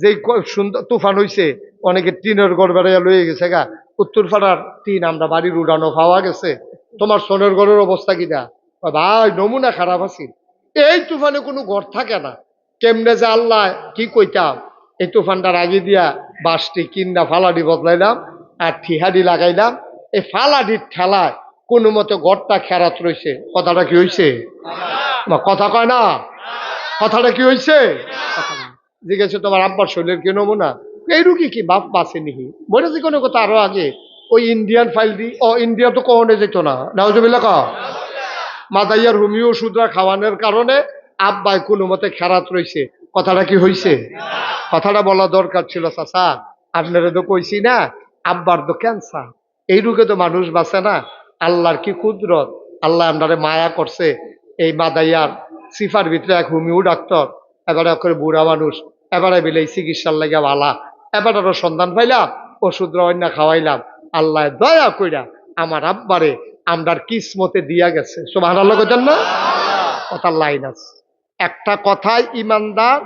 যেই সুন্দর তুফান হইছে, অনেকে টিনের ঘর বেড়াইয়া লয়ে গেছে গা, উত্তর পাড়ার টিন আমরা বাড়ির উড়ানো পাওয়া গেছে, তোমার সনের ঘরের অবস্থা কিনা? ভাই নমুনা খারাপ আছে। এই তুফানে কোনো ঘর থাকে না, কেমনে যে আল্লাহ কি কইতাম। এই তুফানটার আগে দিয়া বাসটি কিন্না ফালাডি বদলাইলাম আর ঠিহাডি লাগাইলাম, এই ফালাডির ঠেলায় কোনো মতো ঘরটা খেরাত রয়েছে। কথাটা কি হয়েছে? কথা কয় না, কথাটা কি হয়েছে? জিজ্ঞেস তোমার আব্বার শরীরের কি নমুনা? এই রুগী কি বাপ বাঁচে নিহি বলেছি কোনো কথা। আরো আগে ওই ইন্ডিয়ান ফাইল দি, ইন্ডিয়া তো কখনো যেত না, নাউজুবিল্লাহ ক মাদাইয়ার হোমিও ওষুধরা খাওয়ানোর কারণে আব্বাই কোনো মতে খেরাত রয়েছে। কথাটা কি হয়েছে? কথাটা বলা দরকার ছিল। চাচা আপনারা তো কইছি না, আব্বার তো ক্যান্সার, এই রোগে তো মানুষ বাঁচে না। আল্লাহর কি কুদরত, আল্লাহ আপনারে মায়া করছে। এই মাদাইয়ার সিফার ভিতরে এক হোমিও ডাক্তার, এবারে করে বুড়া মানুষ, এবারে বিলে চিকিৎসার লাগে ভালা, এবার আরো সন্ধান পাইলাম, ওষুধরা অন্য খাওয়াইলাম। আল্লাহ দয়া কইরা আমার আব্বারে আমরার কিসমতে দিয়া গেছে। সুবহানাল্লাহ কইতেন না? কথার লাইন আছে, একটা কথায় ইমানদার,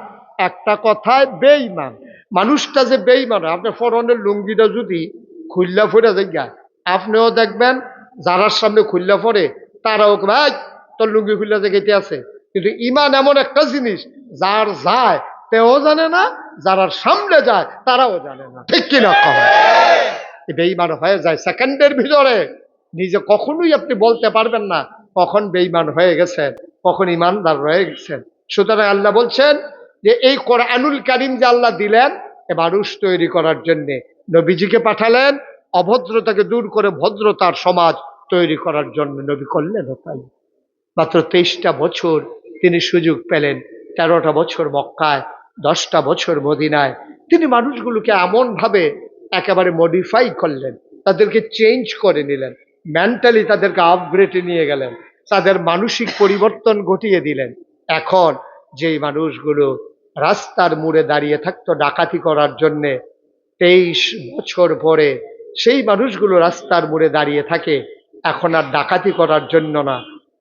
একটা কথায় বেঈমান। মানুষটা যে বেঈমান, আপনার ফরনের লুঙ্গিটা যদি খুল্লা ফিরে যায়, আপনিও দেখবেন যারার সামনে খুল্লা পড়ে তারাও ভাই তোর লুঙ্গি খুল্লা জায়গাতে আছে। কিন্তু ইমান এমন একটা জিনিস, যার যায় তেও জানে না, যারা সামনে যায় তারাও জানে না। ঠিক কিনা? বেঈমান হয়ে যায় সেকেন্ডের ভিতরে। নিজে কখনোই আপনি বলতে পারবেন না কখন বেঈমান হয়ে গেছেন, কখন ইমানদার রয়ে গেছেন। সুতরাং আল্লাহ বলছেন যে এই কোরআনুল কারীম যে আল্লাহ দিলেন এ মানুষ তৈরি করার জন্যে, নবীজিকে পাঠালেন অভদ্রতাকে দূর করে ভদ্রতার সমাজ তৈরি করার জন্য। নবী করলেন তাই। মাত্র 23টা বছর তিনি সুযোগ পেলেন, 13টা বছর মক্কায়, 10টা বছর মদিনায়। তিনি মানুষগুলোকে এমনভাবে একেবারে মডিফাই করলেন, তাদেরকে চেঞ্জ করে নিলেন, মেন্টালি তাদেরকে আপগ্রেডে নিয়ে গেলেন, তাদের মানসিক পরিবর্তন ঘটিয়ে দিলেন। এখন যেই মানুষগুলো রাস্তার মোড়ে দাঁড়িয়ে থাকতো ডাকাতি করার জন্যে, 23 বছর পরে সেই মানুষগুলো রাস্তার মোড়ে দাঁড়িয়ে থাকে এখন আর ডাকাতি করার জন্য না,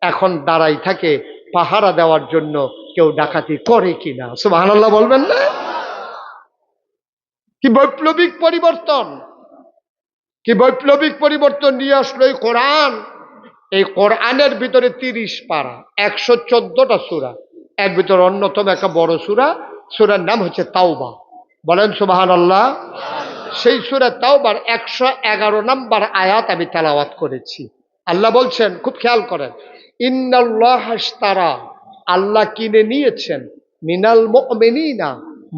এখন দাঁড়াই থাকে পাহারা দেওয়ার জন্য কেউ ডাকাতি করে কিনা। সুবহানাল্লাহ বলবেন না? কি বৈপ্লবিক পরিবর্তন, কি বৈপ্লবিক পরিবর্তন নিয়ে আসলো এই কোরআন। এই কোরআনের ভিতরে 30 পারা, 114টা সূরা, এর ভিতরে অন্যতম একটা বড় সূরা, সূরার নাম হচ্ছে তাওবা। বলেন সুবহানাল্লাহ। সেই সূরা তাওবার 111 নম্বর আয়াত আমি তেলাওয়াত করেছি। আল্লাহ বলছেন, খুব খেয়াল করেন, ইন্নাল্লাহ আশতারা, আল্লাহ কিনে নিয়েছেন, মিনাল মুমিনিনা,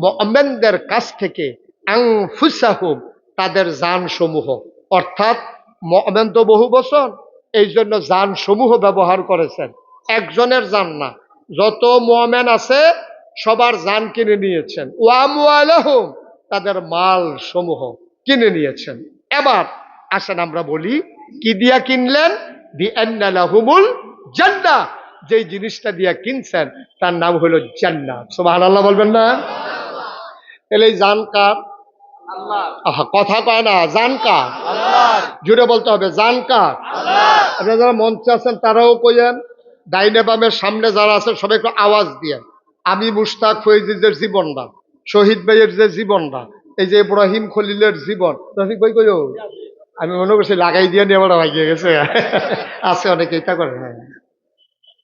মুমিনদের কাছ থেকে, আনফুসাহুম, তাদের জান সমূহ। অর্থাৎ মুমিন তো বহু বছর, এই জন্য জান সমূহ ব্যবহার করেছেন, একজনের জান না, যত মুমিন আছে সবার জান কিনে নিয়েছেন। ওয়া আমওয়ালাহুম, তাদের মাল সমূহ কিনে নিয়েছেন। এবার আসেন আমরা বলি কি দিয়া কিনলেন? বিআন্না লাহুমুল জান্নাহ, যেই জিনিসটা দিয়া কিনছেন তার নাম হলো জান্নাত। সুবহানাল্লাহ বলবেন না? তাহলে এই জান কার? আহা, কথা কয় না, জান কার? জুড়ে বলতে হবে, জান কার? আপনারা যারা মঞ্চে আছেন তারাও কইেন, ডাইনে বামের সামনে যারা আছেন সবাই একটু আওয়াজ দিয়ে। আমি মুশতাক ফৈজিদের জীবনটা, শহীদ ভাইয়ের যে জীবনটা, এই যে ইব্রাহিম খলিলের জীবন, রফিক ভাই কইও, আমি মনে করছি লাগাই দিয়ে নিয়ে আমার ভাগিয়ে গেছে। আছে অনেকে এটা করে। হ্যাঁ,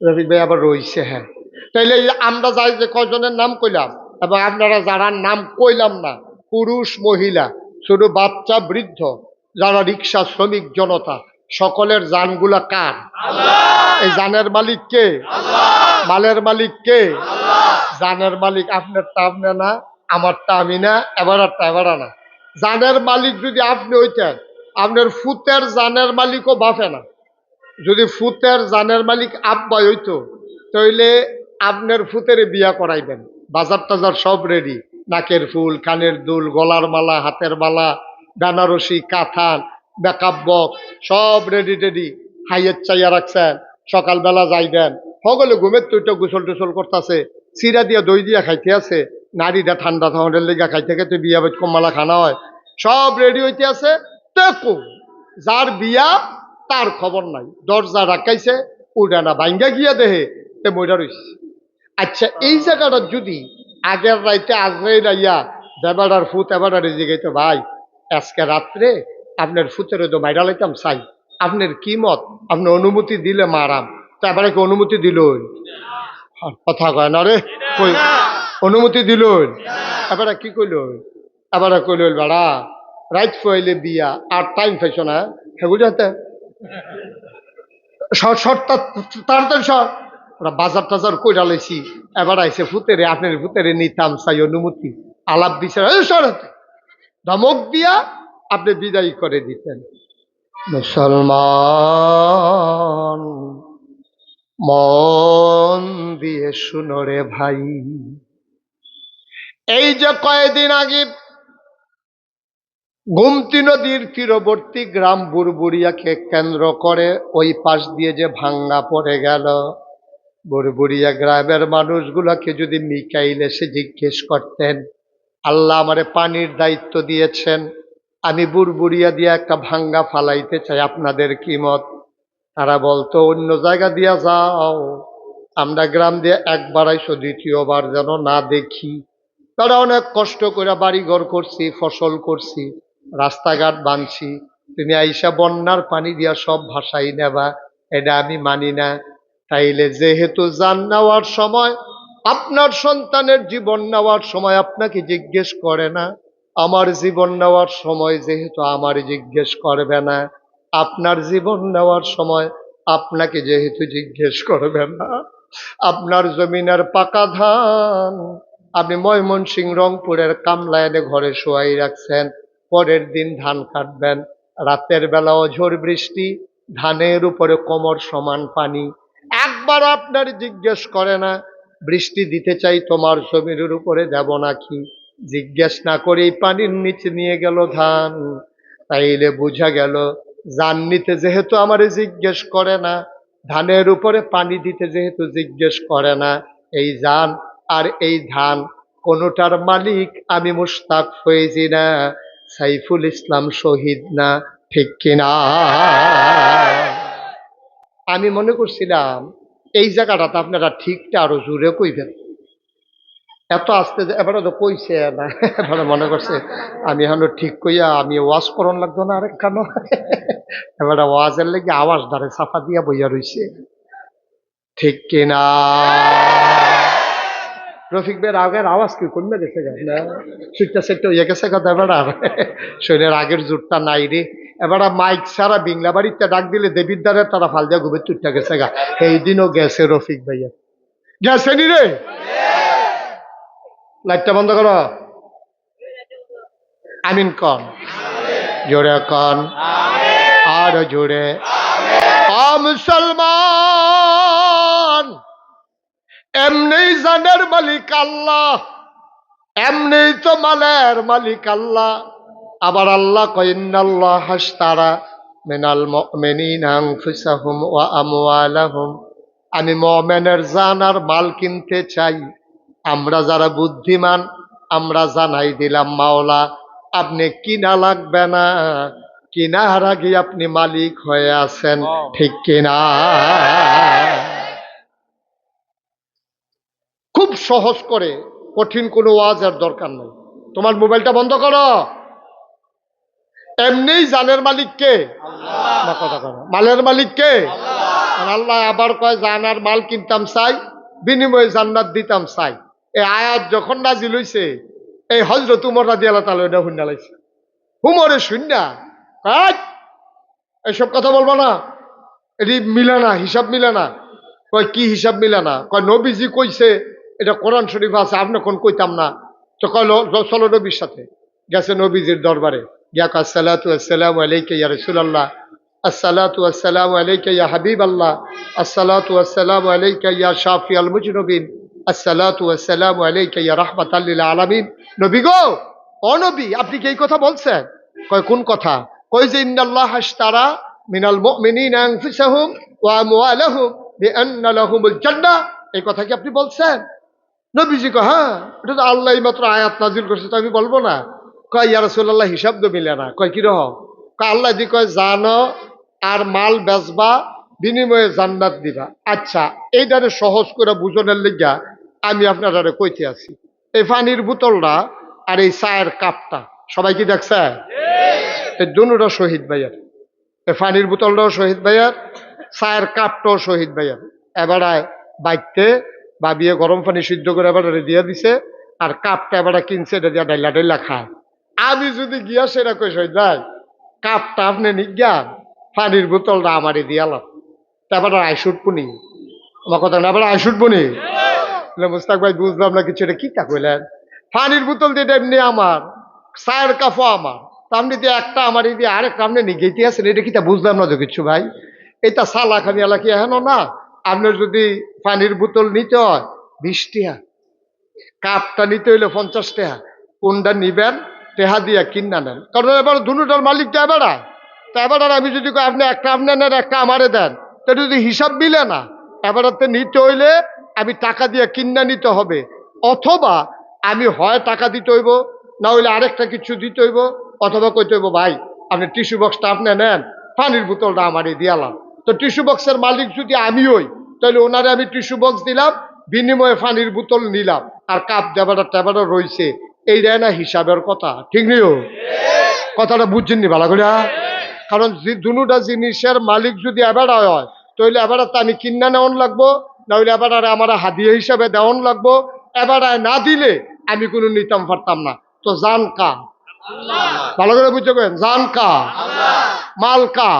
রফিক ভাই আবার রইছে। হ্যাঁ, তাইলে আমরা যাই যে কজনের নাম কইলাম, এবং আপনারা যারা নাম কইলাম না, পুরুষ মহিলা, ছোট বাচ্চা বৃদ্ধ, যারা রিক্সা শ্রমিক জনতা, সকলের জানগুলা কার? এই জানের মালিক কে? মালের মালিক কে? জানের মালিক আপনারটা আপনি না, আমারটা আমি না, এবারটা এবার না। জানের মালিক যদি আপনি হইতেন, আপনার ফুতের জানের মালিকও বাফে না। যদি ফুতের জানের মালিক আব্বা হইতো, তাইলে আপনার ফুতের বিয়া করাইবেন, বাজার টাজার সব রেডি, নাকের ফুল, কানের দুল, গলার মালা, হাতের মালা, বেনারসি, কাঁথান, মেকআপ বক্স সব রেডি টেডি, হাইয়ের চাইয়া রাখছেন। সকালবেলা যাইবেন, সকলে ঘুমের তুইটা গোসল টোসল করতেছে, চিরা দিয়া দই দিয়া খাইতে আছে, নারীরা ঠান্ডা ঠান্ডার লেগে খাইতে খাইতে বিয়া বেচ কমালা খানা হয়, সব রেডি হইতে আছে। দেখো যার বিয়া তার খবর নাই, দরজা রাখাইছে, উড়া না ভাঙ্গা গিয়া দেহে তে মইরা রইছে। আচ্ছা এই জায়গাটা যদি আগের রাইতে আজরাইল আইয়া দেবাডার ফুত এবাডারে জিগাইতো ভাই আজকে রাত্রে আপনার ফুতের তো মাইরা লাইতাম চাই আপনার কি মত আপনি অনুমতি দিলে মারাম তো এবারে কি অনুমতি দিল কথা কয় না রে কই অনুমতি দিল এবারে কি কইল এবারে কইল বেড়া রাইত ফইলে বিয়া আর টাইম পাইছো না হ্যাঁ বুঝাতে শর্ট শর্ট তাড়াতাড়ি শর্ট ওরা বাজার টাজার কইরা লাইছি এবার আইসে ফুতেরে আপনার ফুতেরে নিতাম চাই অনুমতি আলাপ বিচার সরাতে ধমক দিয়া আপনি বিদায় করে দিতেন মুসলমান মন দিয়ে শুনো রে ভাই এই যে কয়েকদিন আগে গোমতী নদীর তীরবর্তী গ্রাম বুড়বুড়িয়াকে কেন্দ্র করে ওই পাশ দিয়ে যে ভাঙ্গা পড়ে গেল বুড়বুড়িয়া গ্রামের মানুষগুলোকে যদি মিকাইল এসে জিজ্ঞেস করতেন আল্লাহ আমারে পানির দায়িত্ব দিয়েছেন আমি বুড়বুড়িয়া দিয়ে একটা ভাঙ্গা ফালাইতে চাই আপনাদের কি মত তারা বলতো অন্য জায়গা দিয়া যাও আমরা গ্রাম দিয়ে একবার আইসো দ্বিতীয়বার যেন না দেখি তারা অনেক কষ্ট করে বাড়িঘর করছি ফসল করছি রাস্তাঘাট বানছি তুমি আইসা বন্যার পানি দিয়া সব ভাসাই নেবা এটা আমি মানি না তাইলে যেহেতু জান নেওয়ার সময় আপনার সন্তানের জীবন নেওয়ার সময় আপনাকে জিজ্ঞেস করে না আমার জীবন নেওয়ার সময় যেহেতু আমার জিজ্ঞেস করবে না আপনার জীবন নেওয়ার সময় আপনাকে যেহেতু জিজ্ঞেস করবে না আপনার জমিনের পাকা ধান আপনি ময়মনসিংহ রংপুরের কামলা এনে ঘরে শোয়াই রাখছেন পরের দিন ধান কাটবেন রাতের বেলাও ঝড় বৃষ্টি ধানের উপরে কোমর সমান পানি একবার আপনার জিজ্ঞেস করে না বৃষ্টি দিতে চাই তোমার জমির উপরে দেব নাকি জিজ্ঞেস না করেই পানির নিচে নিয়ে গেল ধান তাইলে বোঝা গেল জান নিতে যেহেতু আমারে জিজ্ঞেস করে না ধানের উপরে পানি দিতে যেহেতু জিজ্ঞেস করে না এই জান আর এই ধান কোনোটার মালিক আমি মুশতাক ফয়েজি না সাইফুল ইসলাম শহীদ না ঠিক কিনা আমি মনে করছিলাম এই জায়গাটাতে আপনারা ঠিকটা আরো জোরে কইবেন এত আসতে এবারে তো কইছে না এবারে মনে করছে আমি এখন ঠিক কইয়া আমি ওয়াজ করন লাগতো না আরেক কেন এবারে ওয়াজের লেগে আওয়াজ ধরে সাফা দিয়া বইয়া রইছে ঠিক কিনা রফিক ভাইয়ের আগের আওয়াজ কি কমে গেছে না সুইটটা সেটটা হইয়া গেছে কথা এবার আর শরীরের আগের জোরটা নাই রে এবার মাইক সারা বিংলা বাড়িতে ডাক দিলে দেবীর দ্বারে তারা ফাল দিয়া গুবের চুটটা গেছে গা এই দিনও গেছে রফিক ভাইয়া গেছে নি রে লাইটটা বন্ধ করো আমিন কন জোরে কন আর জোরে মুসলমান এমনি জানের মালিক আল্লাহ এমনি তো মালের মালিক আল্লাহ আবার আল্লাহ কইন্নাল্লাহ হাসতারা মিনাল মুমিনিনা আনফুসাহুম ওয়া আমওয়ালাহুম আমি মুমিনের জান আর মাল কিনতে চাই আমরা যারা বুদ্ধিমান আমরা জানাই দিলাম মাওলা আপনি কিনা লাগবে না কিনার আগে আপনি মালিক হয়ে আছেন ঠিক কিনা খুব সহজ করে কঠিন কোনো ওয়াজের দরকার নেই তোমার মোবাইলটা বন্ধ করো এমনি জানের মালিক কে না কথা করো মালের মালিক কে আল্লাহ আবার কয় জানার মাল কিনতাম চাই বিনিময়ে জান্নাত দিতাম চাই এই আয়াত যখন নাজিল হইছে এই হযরত উমর রাদিয়াল্লাহু তাআলা এটা শুননা লাইছে উমরে শুননা এইসব কথা বলবো না এটি মিলে না হিসাব মিলে না কয় কি হিসাব মিলে না কয় নবীজি কইছে এটা কোরআন শরীফ আছে আপনি কোন কইতাম না তো কয় চলো নবীর সাথে গেছে নবীজির দরবারে গিয়া কয় আসসালাতু আসসালামু আলাইকা ইয়া রাসূলুল্লাহ আসসালাতু আসসালামু আলাইকা ইয়া হাবিবাল্লাহ আসসালাতু আসসালামু আলাইকা ইয়া শাফিয়াল মুজনিবিন আসসালাতু আসসালামু আলাইকা ইয়া রাহমাতাল লিল আলামিন নবী গো ও নবী আপনি কি এই কথা বলছেন কয় কোন কথা কই যে ইন্নাল্লাহ আশতারা মিনাল মুমিনিনা আনফুসাহুম ওয়া আমওয়ালাহুম বিআন্না লাহুমুল জান্নাহ এই কথা কি আপনি বলছেন নবীজি কয় হ্যাঁ এটা তো আল্লাহ মাত্র আয়াত নাজিল করছে তো আমি বলবো না কয় ইয়া রাসূলুল্লাহ হিসাব তো মিলে না কয় কি রকম কয় আল্লাহ দি কয় জানো আর মাল বেচবা বিনিময়ে জান্নাত দিবা আচ্ছা এইটারে সহজ করে বুঝনের লিগা আমি আপনারা কইতে আছি এই পানির বোতলটা আর এই চায়ের কাপটা সবাই কি দেখছে? এই দুটোটা শহীদ ভাইয়ার। এই পানির বোতলটাও শহীদ ভাইয়ার, চায়ের কাপটাও শহীদ ভাইয়ার। এবারে বাইতে ভাবিয়ে গরম পানি সিদ্ধ করে এবারে দিয়ে দিছে, আর কাপটা এবারে কিনছে, এটা দিয়ে ডাইলা ডাইলা খায়। আমি যদি গিয়া সেটা কই শহীদ ভাই কাপটা আপনি নিজ্ঞান, পানির বোতলটা আমারই দিয়ালাম, তারপরে আইসুট পুনি আমার কথা না, আবার আইসুট পুনি মুস্তাক ভাই বুঝলাম না কিছু, এটা কি তা কইলেন? পানির বোতল দিয়ে এমনি আমার, চায়ের কাপও আমার, আপনি দিয়ে একটা আমার দিয়ে আরেকটা আপনি নিগেইতে আছেন, এটা কি তা বুঝলাম না তো কিছু ভাই। এটা সালা খানি এলাকি এখন না, আপনার যদি পানির বোতল নিতে হয় 20 টাকা, কাপটা নিতে হইলে 50 টাকা, কোনটা নিবেন টেহা দিয়া কিনা নেন, কারণ এবার দুটার মালিক তো এবার তা এবার আমি যদি কই আপনি একটা আপনি নেন একটা আমারে দেন, তো যদি হিসাব মিলে না, এবারতে নিতে হইলে আমি টাকা দিয়ে কিনা নিতে হবে, অথবা আমি হয় টাকা দিতে হইব, না হইলে আরেকটা কিছু দিতে হইব, অথবা কইতে হইব ভাই আপনি টিস্যু বক্সটা আপনি নেন, পানির বোতলটা আমারই দিয়ালাম। তো টিস্যু বক্সের মালিক যদি আমি হই, তাহলে ওনারে আমি টিস্যু বক্স দিলাম, বিনিময়ে পানির বোতল নিলাম, আর কাপ দেবাটা টেবাটা রয়েছে, এইটাই না হিসাবের কথা, ঠিক নিও? কথাটা বুঝছেননি ভালো করে? কারণ দুটা জিনিসের মালিক যদি এবার হয়, তাহলে এবার তো আমি কিনা নেওয়ান লাগবো, না হইলে এবার আমার হাদিয়া হিসাবে দেওয়ান লাগবো, এবার না দিলে আমি কোনো নিতাম পারতাম না। তো জান কা, ভালো করে বুঝতে পারেন, জান কা, মাল কা,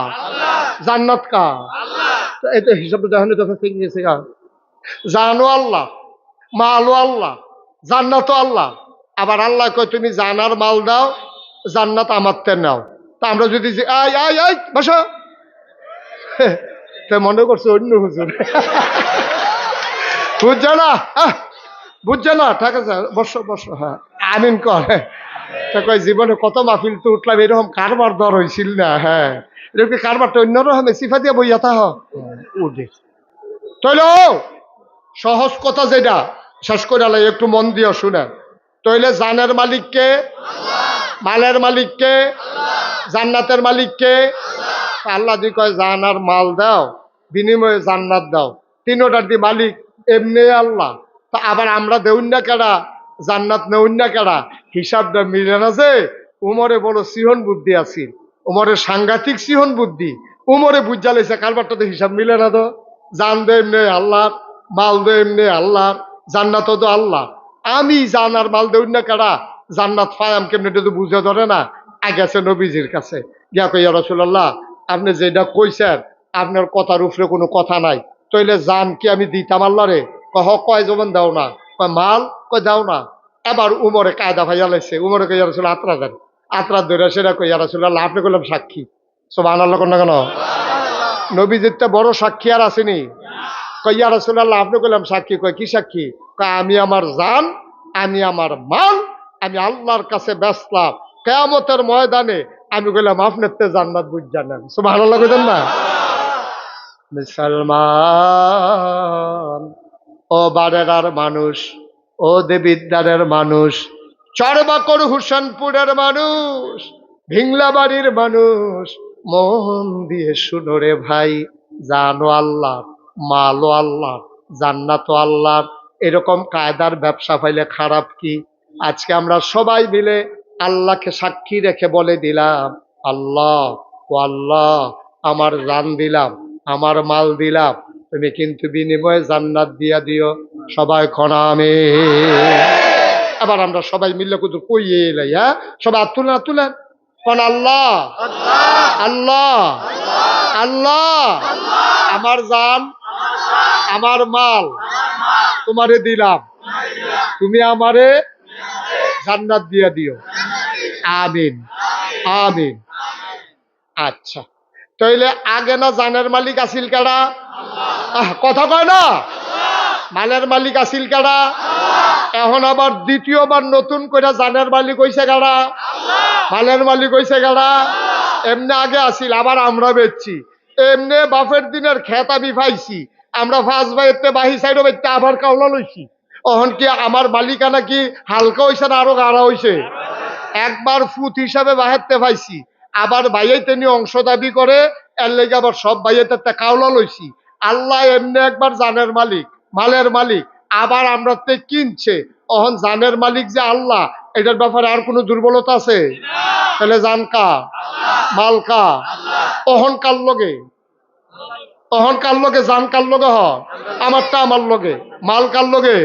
জান্নাত কা, এই তো হিসাবটা দেখেন তো ঠিক গেছে গা। জানো আল্লাহ, মালও আল্লাহ, জান্নাতও আল্লাহ। আবার আল্লাহ কয় তুমি জানার মাল দাও, জান্নাত আমার তে নাও। তা আমরা যদি আই আই আই বসো, তা মনে করছে অন্য হুজুর বুঝছে না, বুঝছে না, ঠিক আছে বসো বসো, হ্যাঁ আমিন করে। তা কয় জীবনে কত মাহফিল তো উঠলাম, এরকম কারবার দর হয়েছিল না। হ্যাঁ এরকম কারবারটা অন্যরকম সিফা দিয়ে বইয়া থা উঠে তৈল। সহজ কথা যেটা শেষ করে আলাই, একটু মন দিয়ে শুনেন। তৈলে জানের মালিককে, মালের মালিককে, জান্নাতের মালিককে। আল্লাহ দি কয় জান আর মাল দাও, বিনিময়ে জান্নাত দাও, তিনোটার দি মালিক এমনি আল্লাহ। তা আবার আমরা দেউন না কেডা, জান্নাত নেউন না কেডা, হিসাবটা মিলে না যে। উমরে বড় সিহন বুদ্ধি আছিল, উমরের সাংঘাতিক সিহন বুদ্ধি, উমরে বুঝা লেছে কারবারটা তো হিসাব মিলে না। তো জান দে এমনি আল্লাহ, মাল দে এমনি আল্লাহ, জান্নাত তো আল্লাহ। আমি জান আর মাল দেউন না কেডা, জান্নাত পায়াম কেমনি এটা তো বুঝে ধরে না। আগেছে নবীজির কাছে গিয়া কই ইয়া রাসূলুল্লাহ আপনি যেটা কইছেন আপনার কথার উপরে কোনো কথা নাই, তইলে জান কি আমি দিতাম আল্লাহ রে? কয় জমান দাও না, কয় মাল, কয় দাও না। এবার উমরে কায়দা ভাইয়া লাইছে, উমরে কই ইয়া রাসূল আত্রা দেন, আত্রা ধরে সেটা কই ইয়া রাসূলুল্লাহ আপনি করলাম সাক্ষী, সুবহানাল্লাহ কোন না কেন? নবীজির তো বড় সাক্ষী আর আসেনি। কই ইয়া রাসূলুল্লাহ আপনি করলাম সাক্ষী, কয় কি সাক্ষী? কয় আমি আমার জান, আমি আমার মাল আমি আল্লাহর কাছে বেচলাম, কিয়ামতের ময়দানে আমি কইলাম আপনার তে জান্নাত বুঝ জানেন, সুবহানাল্লাহ কইতেন না? মুসলমান ও বারেরার মানুষ, ও দেবিদ্বারের মানুষ, চরবাকর হুসেনপুরের মানুষ, ভিংলাবাড়ির মানুষ, মন দিয়ে শুনো রে ভাই, জানো আল্লাহ, মালও আল্লাহ, জান্নাতও আল্লাহ। এরকম কায়দার ব্যবসা পাইলে খারাপ কি? আজকে আমরা সবাই মিলে আল্লাহকে সাক্ষী রেখে বলে দিলাম, আল্লাহ ও আল্লাহ আমার জান দিলাম, আমার মাল দিলাম, তুমি কিন্তু বিনিময়ে জান্নাত দিয়া দিও। সবাই খনামে। আবার আমরা সবাই মিললে কুতুর কইয়ে এলাই, হ্যাঁ সবাই হাত তুলেন, হাত তুলেন, কোন আল্লাহ, আল্লাহ, আল্লাহ আমার জান, আমার মাল তোমারে দিলাম, তুমি আমারে জান্নাত দিয়া দিও। আমিন, আমিন। আচ্ছা তাইলে আগে না জানের মালিক আসিল কারা? কথা কয় না, মালের মালিক আসিল কারা? এখন আবার দ্বিতীয়বার নতুন করে জানের মালিক হইছে কারা? মালের মালিক হইছে কারা? এমনি আগে আসিল, আবার আমরা বেচছি। এমনি বাপের দিনের খেত আমি পাইছি, আমরা ফার্স্ট বাইতে বাহি সাইড বাইতে আবার কাউলা লইছি। অহন কি আমার মালিকানা কি হালকা হইছে না আরো গাড়া হইছে? একবার ফুট হিসাবে বাহেরতে পাইছি, আবার ভাইয়াইতে নিয়ে অংশ দাবি করে, এর লেগে আবার সব ভাইয়াইতে কাউলা লইছি। আল্লাহ এমনি একবার জানের মালিক, মালের মালিক, আবার আমরা তে কিনছে, অহন জানের মালিক যে আল্লাহ, এটার ব্যাপারে আর কোনো দুর্বলতা আছে? তাহলে জান কা, মাল কা, অহন কার লগে, অহন কার লগে, জান কার লগে? হ আমারটা আমার লগে, মাল কার লগে?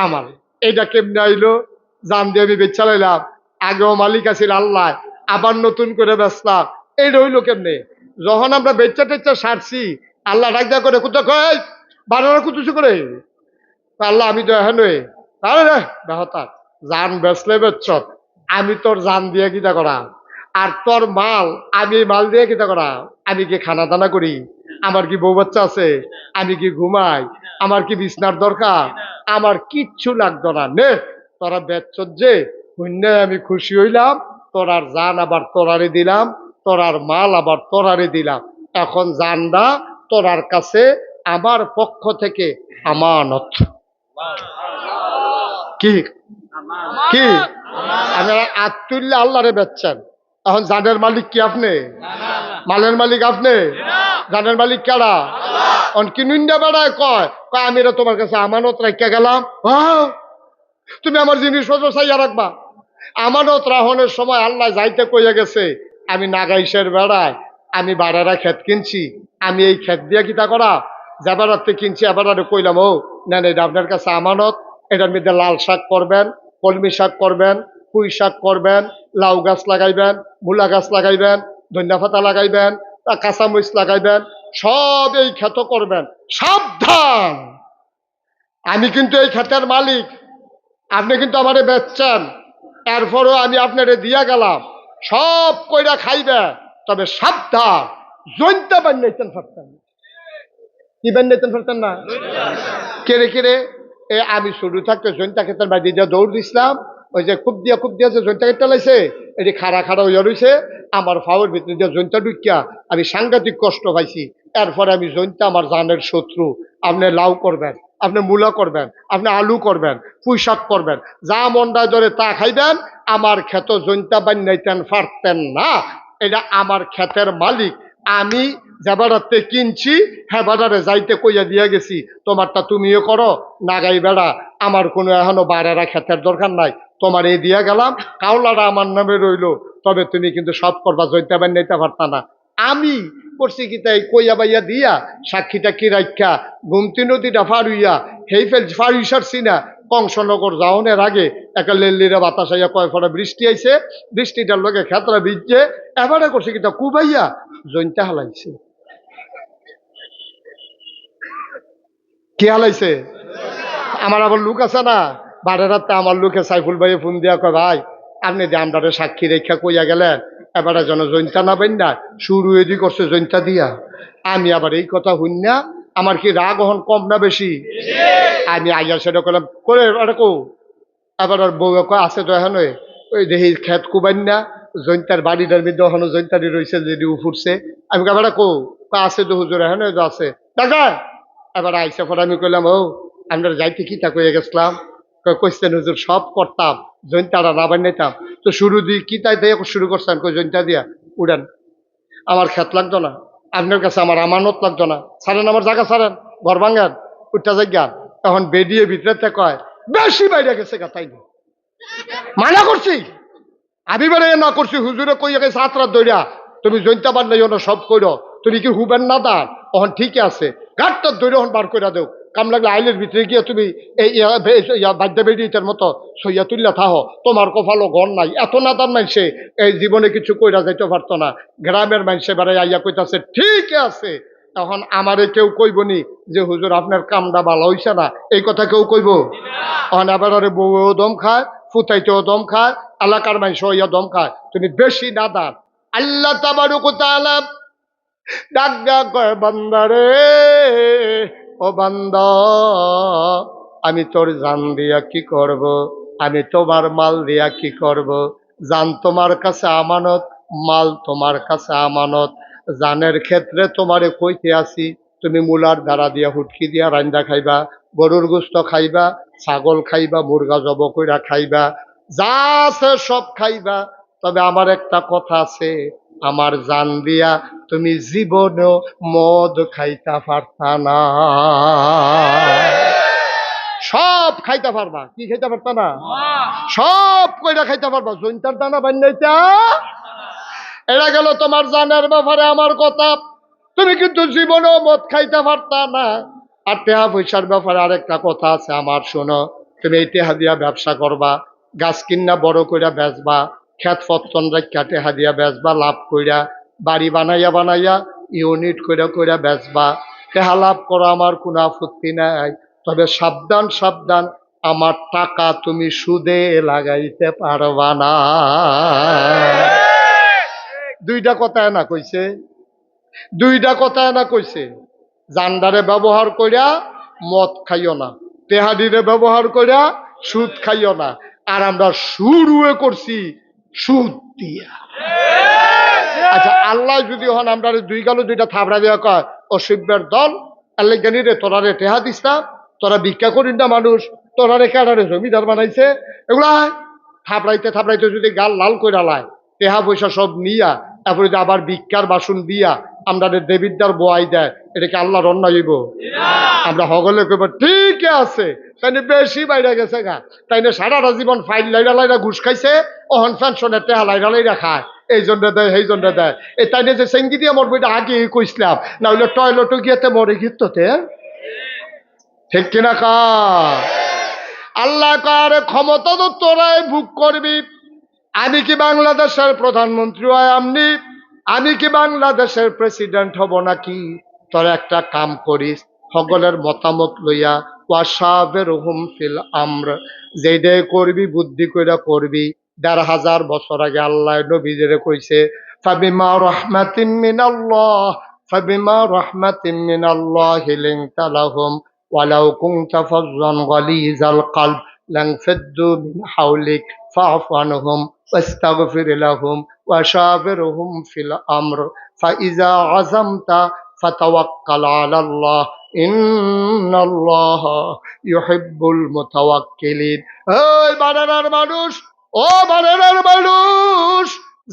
আমার। এটা কেমনে আইলো? জান দিয়ে আমি বেচা লাইলাম, আগেও মালিক আছিল আল্লাহ, আবার নতুন করে বেচলাম, এইটা হইলো কেমনে? যখন আমরা বেচা টেচা সারছি, আল্লাহ ডাক দেয়া করে কোথা কয় বানানো কুতুসু করে, আল্লাহ আমি তো এখন আরে রে বেহতা জান বেচলে বেচছ, আমি তোর জান দিয়ে কিতা করা, আর তোর মাল আমি মাল দিয়ে কিতা করা? আমি কি খানা দানা করি? আমার কি বউ বাচ্চা আছে? আমি কি ঘুমাই? আমার কি বিছনার দরকার? আমার কিচ্ছু লাগতো না, নে তোরা বেচছ যে শূন্য, আমি খুশি হইলাম, তোরার জান আবার তোরারে দিলাম, তোরার মাল আবার তোরারে দিলাম, এখন জানটা তোরার কাছে আমার পক্ষ থেকে আমানত। কি কি আপনারা আত্মুল্লাহ আল্লাহরে বেচছেন, এখন জানের মালিক কি আপনি? মালের মালিক আপনি? জানের মালিক কারা? কিনুন্ডা বেড়ায় কয় কয় আমি রে তোমার কাছে আমানত রাখিয়া গেলাম, তুমি আমার জিনিসপত্র চাইয়া রাখবা। আমানত রাহনের সময় আল্লাহ যাইতে কইয়া গেছে, আমি নাগাইশের বেড়ায় আমি বাড়ারা ক্ষেত কিনছি, আমি এই ক্ষেত দিয়ে কিতা করা যাবারাতে কিনছি, আবার কইলাম ও না না এটা আপনার কাছে আমানত, এটার মধ্যে লাল শাক করবেন, কলমি শাক করবেন, পুঁই শাক করবেন, লাউ গাছ লাগাইবেন, মূলা গাছ লাগাইবেন, ধনিয়া পাতা লাগাইবেন, কাঁচামরিচ লাগাইবেন, সব এই ক্ষেত করবেন। সাবধান, আমি কিন্তু এই ক্ষেতের মালিক, আপনি কিন্তু আমারে বেচছেন, এরপরও আমি আপনারে দিয়া গেলাম, সব কইরা খাইবে, তবে সাবধান জৈন্তা বান্যাইতেন পারতেন। কি বান্যাইতেন পারতেন না? কেড়ে কেড়ে আমি শুরু থাকতে জৈন্তা ক্ষেতের বাড়ি দিয়ে দৌড় দিছিলাম, ওই যে খুব দিয়া যে জৈন্তা ক্ষেতটা লাইছে, এটি খাড়া খাড়া হইয়া রয়েছে, আমার ফাওয়ার ভিতরে দিয়ে জৈন্তা ঢুকিয়া আমি সাংঘাতিক কষ্ট পাইছি। এরপরে আমি জৈন্তা আমার জানের শত্রু। আপনি লাউ করবেন, আপনি মূলা করবেন, আপনি আলু করবেন, পুঁই শাক করবেন, যা মন্ডায় ধরে তা খাইবেন, আমার ক্ষেত জৈন্তা বান্যাইতেন পারতেন না। এটা আমার ক্ষেতের মালিক, আমি যাবারাতে কিনছি, হ্যাঁ বাজারে যাইতে কইয়া দিয়া গেছি, তোমারটা তুমিও করো নাগাই বেড়া, আমার কোনো এখনো বাড়ারা ক্ষেতের দরকার নাই, তোমার এই দিয়া গেলাম, কাউলাটা আমার নামে রইলো, তবে তুমি কিন্তু সব করবা, জৈতা বান্যাইতে পারতা না। আমি করছি কি তাই কইয়া বাইয়া দিয়া সাক্ষীটা কি রাখা গুমতি নদীটা ফারুইয়া হেই ফেল ফারুই সারছি না, কংসনগর যাওনের আগে একটা লেল্লিরা বাতাস আইয়া কয় ফোঁটা বৃষ্টি আইছে, বৃষ্টিটার লগে খেতরা ভিজছে, এবারে করছে কি তা কুবাইয়া জৈন্তা হালাইছে। কি হালাইছে? আমার আবার লোক আছে না, বারের রাতে আমার লোকে সাইফুল ভাইয়ে ফোন দিয়া কয় ভাই আপনি যে আমরারে সাক্ষী রেখা কইয়া গেলেন, এবারে যেন জৈন্তা না বেন না, শুরু এদি করছে জৈন্তা দিয়া। আমি আবার এই কথা শুন না, আমার কি রাগ হন কম না বেশি? আমি আইয়া সেটা করলাম করে এটা কো, আবার ওর বউ কয় আছে তো এখন ওই দেখি খেত কুবাইন না, জৈন্তার বাড়িটার মধ্যে এখনো জৈন্তারি রয়েছে যদি উফুরছে। আমি কাবারা কো আছে তো হুজুর এখন আছে দেখা। এবার আইসা পর আমি কইলাম ও আমরা যাইতে কি তা কইয়া গেছিলাম, কইছেন হুজুর সব করতাম, জৈন্তারা না বানাইতাম, তো শুরু দিয়ে কি তাই দিয়ে শুরু করছেন, কই জৈন্তা দিয়া উড়ান, আমার খেত লাগতো না, আপনার কাছে আমার আমানত লাগতো না, ছাড়েন আমার জায়গা ছাড়েন, ঘর ভাঙেন, উঠটা জায়গান। তখন বেরিয়ে ভিতরে কয় বেশি বাইরে গেছে গা, তাই না মানা করছি, আমি বেড়ে না করছি, হুজুরে কইয়া গেছে হাতরাত দইরা তুমি জৈন্তা বান নাই না সব কইর, তুমি কি হুবেন না দান, তখন ঠিকই আছে ঘাটটার দৈরা হন বার করে দেও, কাম লাগলে আইলের ভিতরে গিয়ে তুমি এই বাদ্যা বেরিয়েটার মতো সইয়া তুললা থাহ, তোমার কপালও ঘর নাই, এত নাদান মানুষে এই জীবনে কিছু কইরা যাইতে পারতো না, গ্রামের মানুষে বেড়াই আইয়া কইতাছে ঠিক আছে। এখন আমারে কেউ কইবনি যে হুজুর আপনার কামটা ভালো হইছে না, এই কথা কেউ কইব? এখন আবার বউও দম খায়, ফুতাইতেও দম খায়, এলাকার মানুষ হইয়া দম খায়, তুমি বেশি নাদান। আল্লাহ তাবারক ওয়া তাআলা ডাক ডাক কয় বান্দারে, ও বান্দা আমি তোর জান দিয়া কি করব, আমি তোমার মাল দিয়া কি করব, জান তোমার কাছে আমানত, মাল তোমার কাছে আমানত। জানের ক্ষেত্রে তোমারে কইতে আসি, তুমি মূলার দ্বারা দিয়া হুটকি দিয়া রান্দা খাইবা, গরুর গোস্ত খাইবা, ছাগল খাইবা, মুরগা জব কইরা খাইবা, যা আছে সব খাইবা, তবে আমার একটা কথা আছে, আমার জান দিয়া তুমি জীবনেও মদ খাইতা পারতা না। সব খাইতে পারবা। কি খাইতে পারতা না? সব কইরা খাইতে পারবা, জৈন্তার দানা বান্যাইতা। এরা গেল তোমার জানের ব্যাপারে আমার কথা। তুমি কিন্তু জীবনেও মদ খাইতে পারতা না। আর টেহা পয়সার ব্যাপারে আরেকটা কথা আছে আমার, শোনো। তুমি এই টেহা দিয়া ব্যবসা করবা, গাছ কিনা বড় কইরা বেচবা, খেত ফতন রাখা টেহা দিয়া বেচবা, লাভ কইরা বাড়ি বানাইয়া বানাইয়া ইউনিট কইরা কইরা বেচবা, টেহা লাভ করো, আমার কোনো আপত্তি নাই। তবে সাবধান সাবধান, আমার টাকা তুমি সুদে লাগাইতে পারবা না। দুইটা কথা না কইছে, দুইটা কথা না কইছে। জান্ডারে ব্যবহার কইরা মদ খাইও না, তেহাদিরে ব্যবহার কইরা সুদ খাইও না। আর আমরা শুরুয়ে করছি সুদ দিয়া। আচ্ছা, আল্লাহ যদি হন আমরা দুই গালো দুইটা থাবড়া দেওয়া কয়, অসভ্যের দল, আল্লাহ জানি রে তোরা রে টেহা দিস না, তোরা ভিক্ষা করিন না মানুষ, তোরা রে কারারে জমিদার বানাইছে। এগুলা থাবড়াইতে থাবড়াইতে যদি গাল লাল কইরা লায়, টেহা পয়সা সব নিয়া তারপরে যে আবার ভিক্ষার বাসন দিয়া আমরা দেবিদ্যার বোয়াই দেয়, এটাকে আল্লাহর অন্যায় হইব? আমরা হগলে কইব ঠিক আছে, তাইলে বেশি বাইরে গেছে গা, তাইলে সারাটা জীবন ফাইল লাইরা লাইরা ঘুষ খাইছে, অহন পেনশনের টেহা লাইরা লাইরা খায়, এই জন্য দেয় সেই জন্য দেয়। এই তাইলে যে সেঙ্গি দিয়ে মরবো এটা আগে কইসলাম, না হইলে টয়লেটও গিয়েতে মরে গিয়ে, ঠিক কিনা কা? আল্লাহ কার ক্ষমতা তো তোরাই ভোগ করবি। আমি কি বাংলাদেশের প্রধানমন্ত্রী হয় আমনি? আমি কি বাংলাদেশের প্রেসিডেন্ট হব নাকি? তোরা একটা কাম করিস, সকলের মতামত লইয়া ওয়াসাবেরহুম ফিল আমর, যেইডে করবি বুদ্ধি কইরা করবি। ১৫০০ বছর আগে আল্লাহ নবীদের কইছে, ফাবিমা রাহমাতিন মিনাল্লাহ, ফাবিমা রাহমাতিন মিনাল্লাহি লিনতা লাহুম ওয়ালাউ কুনতা ফাজ্জান গালিজাল কলব লানফাদ্দু মিন হাওলিক ফাআফু আনহুম ওয়াস্তাগফির লাহুম ওয়াশাবিরহুম ফিল আমর ফাইজা আযামতা ফাতাওয়াক্কাল আলাল্লাহ ইন্নাল্লাহা ইউহিব্বুল মুতাওয়াক্কিলিন। এই বানানার মানুষ, ও বানানার মানুষ,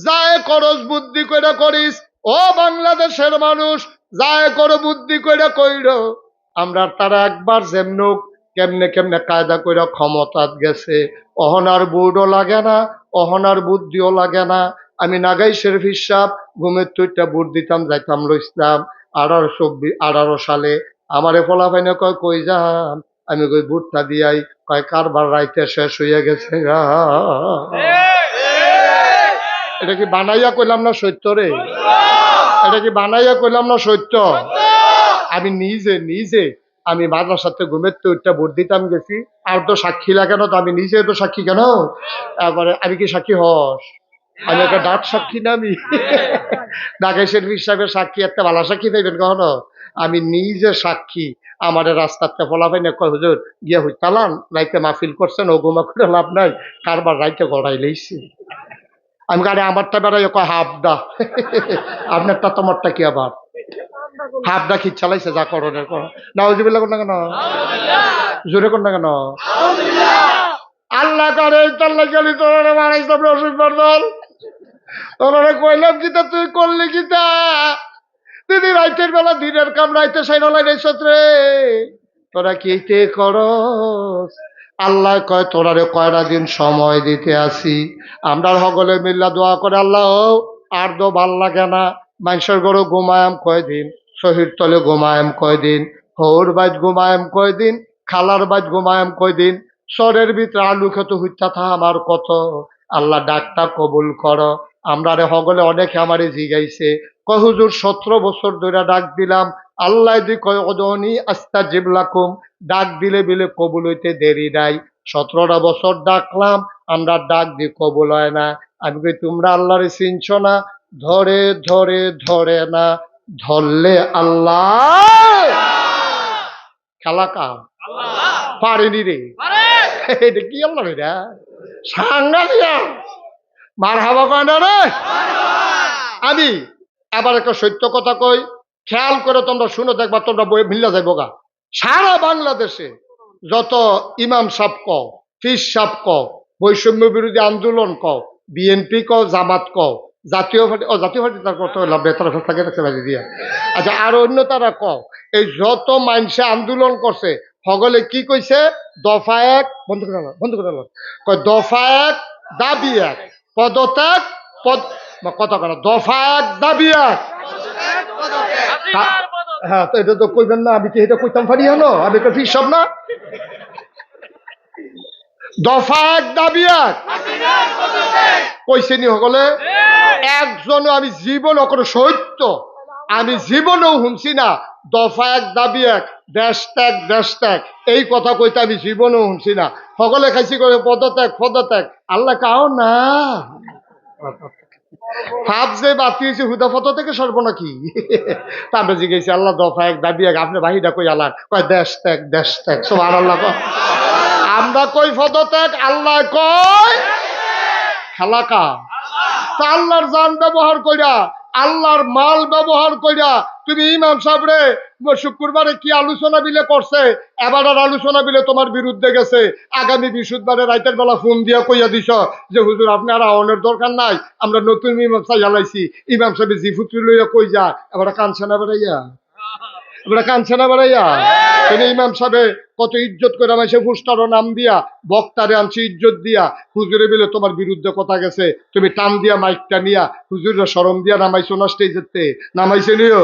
যায় করস বুদ্ধি কইরা করিস। ও বাংলাদেশের মানুষ, যায় করো বুদ্ধি কইরা কইর। আমরা তারা একবার যেমনুক কেমনে কেমনে কায়দা কইরা ক্ষমতাত গেছে, অহনার বুড়ও লাগে না, অহনার বুদ্ধিও লাগে না। আমি নাগাই শরীফ সাহেব ঘুমের তুইটা বুট দিতাম, যাইতাম লইসলাম 1818 সালে। আমারে ফলাফাইনে কয় কই যান, আমি কই বুটটা দিয়াই, কয় কারবার রাইতে শেষ হইয়া গেছে গা। এটা কি বানাইয়া কইলাম না সত্য রে? এটা কি বানাইয়া কইলাম না সত্য? আমি নিজে নিজে আমি মাদ্রাসাতে ঘুমের তো ওইটা ভোট দিতাম গেছি, আর তো সাক্ষী লাগে না, তো আমি নিজে তো সাক্ষী কেন? তারপরে আমি কি সাক্ষী হস? আমি একটা ডাক সাক্ষী না, আমি ঢাকাই শরীফ সাহেবের সাক্ষী, একটা ভালো সাক্ষী পাইবেন কখনো? আমি নিজে সাক্ষী। আমার রাস্তাতে ফলাফাই না, কয় হুজুর গিয়া হই তালান রাইতে মাহফিল করছেন, ও ঘুমা করে লাভ নাই, কারবার রাইতে গড়াই লইছি। আমি গাড়ি আমারটা বেড়াই, কয় হাফদা। আপনারটা তোমারটা কি আবার হাফদা খিচ চালাইছে, যা করণের করো। নাউজুবিল্লাহ কোন না কেন? জোরে কোন না কেন? আল্লাহ করে তাল্লা গেলি তোরা বাড়াইছিলাম রসুলবার দল, তোরা কইলাম কিতা তুই করলি কিতা? দিদি রাইতের বেলা দিনের কাম রাইতে সাইনলাই রেছত রে, তোরা কিতে করস? আল্লাহ কয় তোরারে কয়টা দিন সময় দিতে আসি। আমরা সকলে মিল্লা দোয়া করে, আল্লাহ আর তো ভাল লাগে না, মানুষের ঘরে ঘুমায়াম কয়দিন, শহীদ তলে ঘুমায়াম কয়দিন, হৌর বাজ ঘুমায়াম কয়দিন, খালার বাজ ঘুমায়াম কয়দিন, সরের ভিতরে আলু খেত হইতা থা আমার কত। আল্লাহ ডাকটা কবুল করো। আমরা রে হগলে অনেকে আমারে জিগাইছে, কয় হুজুর 17 বছর ধরে ডাক দিলাম, আল্লাহ দি কয় অদনি আস্তাজিব লাকুম, ডাক দিলে বিলে কবুল হইতে দেরি নাই। 17টা বছর ডাকলাম, আমরা ডাক দিয়ে কবুল হয় না। আমি কই তোমরা আল্লাহরে চিনছ না? ধরে ধরে ধরে না, ধরলে আল্লাহ খালাকা পারেনি রে। এটা কি আল্লাহ এটা সাংঘাতিক মার হাবা কয় না রে। আমি আবার একটা সত্য কথা কই, খেয়াল করে তোমরা শুনে দেখবা, তোমরা বই মিল্লা যাইব গা। সারা বাংলাদেশে যত ইমাম সাহেব কও, ফিস সাহেব কও, বৈষম্য বিরোধী আন্দোলন কও, বিএনপি কও, জামাত কও, জাতীয় পার্টি, জাতীয় পার্টি তার কত লাভ বেতার থাকে বাজি দিয়া, আচ্ছা আর অন্য তারা কও, এই যত মানুষে আন্দোলন করছে সকলে কি কইছে? দফা এক, বন্ধ করে আলো, বন্ধ করে আলো। কয় দফা এক দাবি এক, পদত্যাগ পদ, কথা কর, দফা এক দাবি এক। হ্যাঁ, তো এটা তো কইবেন না, আমি কি এটা কইতাম পারি? হলো আমি একটা ফিসব না। দফা এক দাবি এক কইছে নি সকলে? একজনও আমি জীবন কোনো সত্য আমি জীবনেও শুনছি না দফা এক দাবি এক, দেশ ত্যাগ দেশ ত্যাগ, এই কথা কইতে আমি জীবনেও শুনছি না। সকলে খাইছি করে পদত্যাগ পদত্যাগ। আল্লাহ কাও না ভাব যে বাতি হয়েছে হুদা ফটো থেকে সর্ব নাকি? তারপরে জিজ্ঞেস আল্লাহ দফা এক দাবি এক, আপনি বাহিরা কই আল্লাহ? কয় দেশ ত্যাগ দেশ ত্যাগ। সুবহানাল্লাহ। আমরা কই পদত্যাগ, আল্লাহ কয় হালাকা। তা আল্লাহর জান ব্যবহার কইরা, আল্লাহর মাল ব্যবহার কইরা তুমি ইমাম সাহেবরে শুক্রবারে কি আলোচনা বিলে করছে, এবার আর আলোচনা বিলে তোমার বিরুদ্ধে গেছে, আগামী বৃহস্পতিবারে রাতের বেলা ফোন দিয়া কইয়া দিছ যে হুজুর আপনি আর আওয়ানোর দরকার নাই, আমরা নতুন ইমাম সাহেব জ্বালাইছি। ইমাম সাহেব জিফুত্রি লইয়া কই যা, এবার কানছে না বেড়াইয়া, এবার কানছে না বেড়াইয়া। তুমি ইমাম সাহেব কত ইজ্জত করে আমায় পুস্টারও নাম দিয়া বক্তারে আনছি ইজ্জত দিয়া, হুজুরে বিলে তোমার বিরুদ্ধে কথা গেছে, তুমি টান দিয়া মাইকটা নিয়া হুজুরের শরম দিয়া নামাইছো না স্টেজেতে? নামাইছে নিও।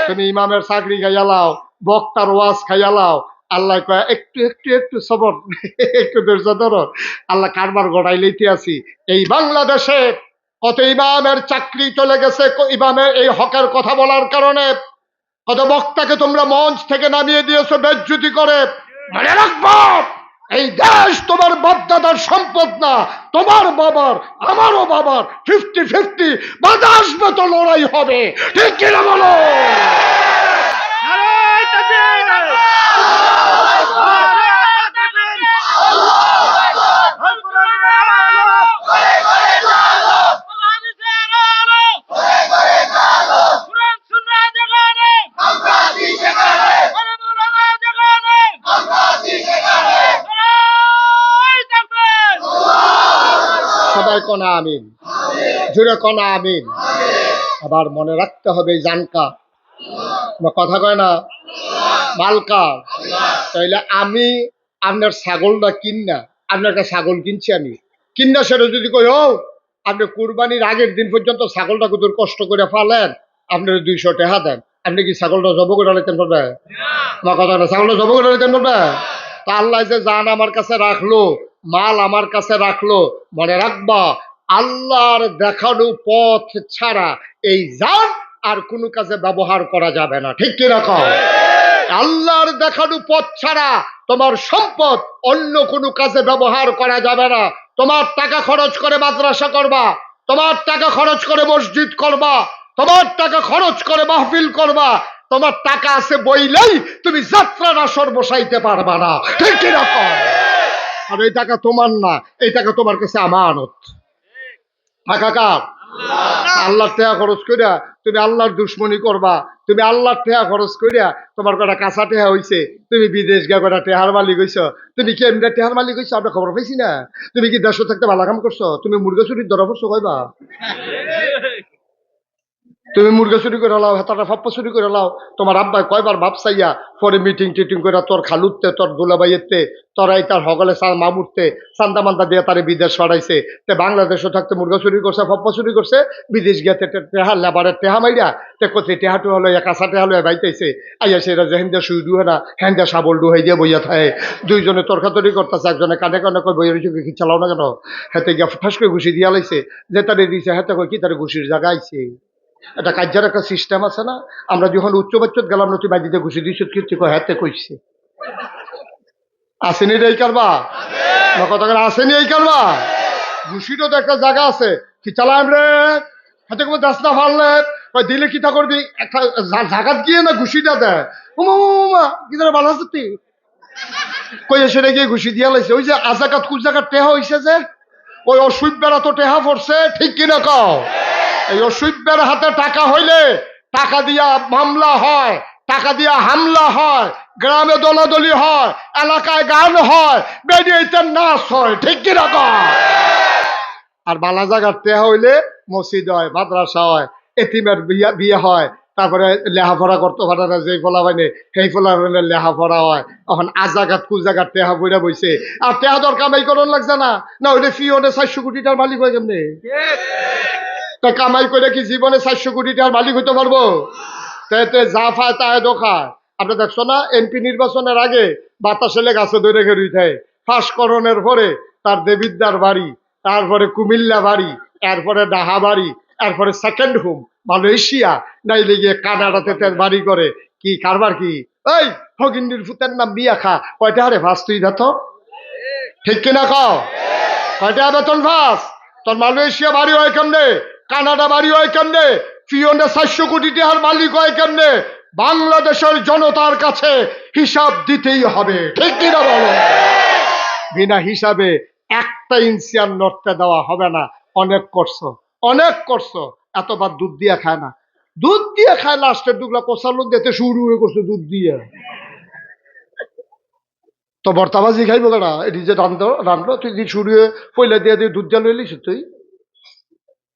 তুমি ইমামের চাকরি খাইয়া লাও, বক্তার ওয়াজ খাইয়া লাও। আল্লাহ কয় একটু একটু একটু সবর, একটু ধৈর্য ধরো। আল্লাহ কারবার গড়াই লইতে আছি। এই বাংলাদেশে কত ইমামের চাকরি চলে গেছে ইমামের এই হকের কথা বলার কারণে। কত বক্তাকে তোমরা মঞ্চ থেকে নামিয়ে দিয়েছো বেজ্জতি করে। মনে রাখবো, এই দেশ তোমার বাপদাদার সম্পদ না, তোমার বাবার আমারও বাবার। 50-50 বাধা আসবে তো লড়াই হবে, ঠিক কিনা বলো? সবাই কনা আমিন, জুড়ে কনা আমিন। আবার মনে রাখতে হবে জানকা, কথা কয় না মালকা। তাইলে আমি আপনার ছাগলটা কিনা, আপনার কাছে ছাগল কিনছি আমি, কিনা সেটা যদি কই ও আপনি কুরবানির আগের দিন পর্যন্ত ছাগলটা কত কষ্ট করে ফালেন, আপনার 200 টাকা দেন, আপনি কি ছাগলটা জব করে নিতেন পারবে? আমার কথা না, ছাগলটা জব করে নিতেন পারবে? তা আল্লাহ যে জান আমার কাছে রাখলো, মাল আমার কাছে রাখলো, মনে রাখবা আল্লাহর দেখানো পথ ছাড়া এই জান আর কোনো কাজে ব্যবহার করা যাবে না, ঠিক কি রাখো? আল্লাহর দেখানো পথ ছাড়া তোমার সম্পদ অন্য কোনো কাজে ব্যবহার করা যাবে না। তোমার টাকা খরচ করে মাদ্রাসা করবা, তোমার টাকা খরচ করে মসজিদ করবা, তোমার টাকা খরচ করে মাহফিল করবা, তোমার টাকা আছে বইলেই তুমি যাত্রার আসর বসাইতে পারবা না, ঠিক কি রকম? আর এই টাকা তোমার না, এই টাকা তোমার কাছে আমানত। টাকা কার? আল্লাহর টাকা খরচ করিয়া তুমি আল্লাহর দুশ্মনী করবা, তুমি আল্লাহর টাকা খরচ করিয়া তোমার কটা কাঁচা টেহা হইছে, তুমি বিদেশ গিয়া কটা টেহার মালিক হইছ। তুমি কি এমনি টেহার মালিক হইছো? আমরা খবর পাইছি না? তুমি কি দেশ থাকতে ভালো কাম করছো? তুমি মুরগা চুরির ধরা পড়ছো কইবা? তুমি মুরগা চুরি করে লাও, হেতাটা ফাপ্পা চুরি করে লাও। তোমার আব্বাই কয়বার ভাব চাইয়া পরে মিটিং টিটিং করে তোর খালুতে তোর দুলাবাইয়েতে তোরাই তার হগলে মামুরতে চান্দা মান্দা দিয়ে তারে বিদেশ পাঠাইছে। তে বাংলাদেশও থাকতে মুরগা চুরি করছে, ফাপ্পা চুরি করছে, বিদেশ গিয়ে টেহা লেবারের টেহা মাইরা তে কোথায় টেহাটু হলো কাঁচা টেহা লয়ে বাইতেছে। আইয়া সেরা যে হেন্দা শুই ডুহে না, হেন্দা সাবল ডুহাই দিয়ে বইয়া থাকে। দুইজনে তর্কাতরি করতেছে, একজনে কানে কানে কই বইয়ের চোখে কি চালাও না কেন? হাতে গিয়া ঠাস করে ঘুষি দিয়া লাইছে, যে তারে দিছে হাতে কই কি তারে ঘুষির জায়গা আইছে। এটা কার্যের একটা সিস্টেম আছে না? আমরা যখন উচ্চ বাচ্চত গেলাম নতুন বাড়িতে ঘুষি দিচ্ছ কি হাতে কইছে আসেনি এই কারবা কথা আসেনি এই কারবা। ঘুষিরও তো একটা জায়গা আছে, কি চালাম রে হাতে কোনো দাস না ফারলে দিলে কি তা করবি, একটা জাগাত গিয়ে না ঘুষিটা দেয়। উমা কি ধরে ভালো আছে তুই কই সেটা গিয়ে ঘুষি দিয়া লাইছে। ওই যে আজাকাত কুজাকাত টেহা হইছে যে ওই অসুখ বেড়া তো টেহা পড়ছে, ঠিক কিনা কও? এই অসুখের হাতে টাকা হইলে টাকা দিয়া মামলা হয়, টাকা দিয়া হামলা হয়, গ্রামে দলাদলি হয়, এলাকায় গান হয়, বেরিয়েতে নাচ হয়, ঠিক কিরকম? আর বালা জায়গার টেহা হইলে মসজিদ হয়, মাদ্রাসা হয়, এতিমের বিয়ে হয়, তারপরে লেহাপড়া করতে পারে না, যেই ফলা বাইনে সেই ফলা লেহাপড়া হয়। এখন আজাগাত কুজাগাত টেহা বইরা বইছে, আর টেহা দর কামাই করন লাগছে না, না হইলে ফিওনে 400 কোটি টাকার মালিক হয় কেমনে? তা কামাই করে কি জীবনে 400 কোটি টাকার মালিক হইতে পারবো? তাতে যা পায় তাই দোখায়। আপনি দেখছো না এমপি নির্বাচনের আগে বাতাসে গাছে ধরে গেড়ুই থাকে, ফাঁসকরণের পরে তার দেবিদ্যার বাড়ি, তারপরে কুমিল্লা বাড়ি, এরপরে ডাহা বাড়ি, এরপরে সেকেন্ড হোম মালয়েশিয়া, নাইলে গিয়ে কানাডাতে তার বাড়ি করে। কি কারবার কি? এই ফকিন্দির ফুতের নাম বিয়া খা, কয়টা হারে ফাঁস তুই দেখো, ঠিক কিনা কও? কয়টা বেতন ফাঁস? তোর মালয়েশিয়া বাড়ি হয় কেমনে, কানাডা বাড়ি হয় কেমনে, ফিওনে 400 কোটি টাকার মালিক হয় কেমনে? বাংলাদেশের জনতার কাছে হিসাব দিতেই হবে, ঠিক কিনা বলো? বিনা হিসাবে একটা ইঞ্চি আর নড়তে দেওয়া হবে না। অনেক করছো, অনেক করছো, এতবার দুধ দিয়া খায় না, দুধ দিয়ে খায় লাস্টের দুগলা কোষার লোক দিতে শুরু হয়ে করছে দুধ দিয়ে। তো বর্তাবাজি খাইব কেনা, এটি যে রান্ধলো তুই যে শুরু হয়ে পয়লা দিয়ে দিয়ে দুধ দিয়া লইলিস তুই,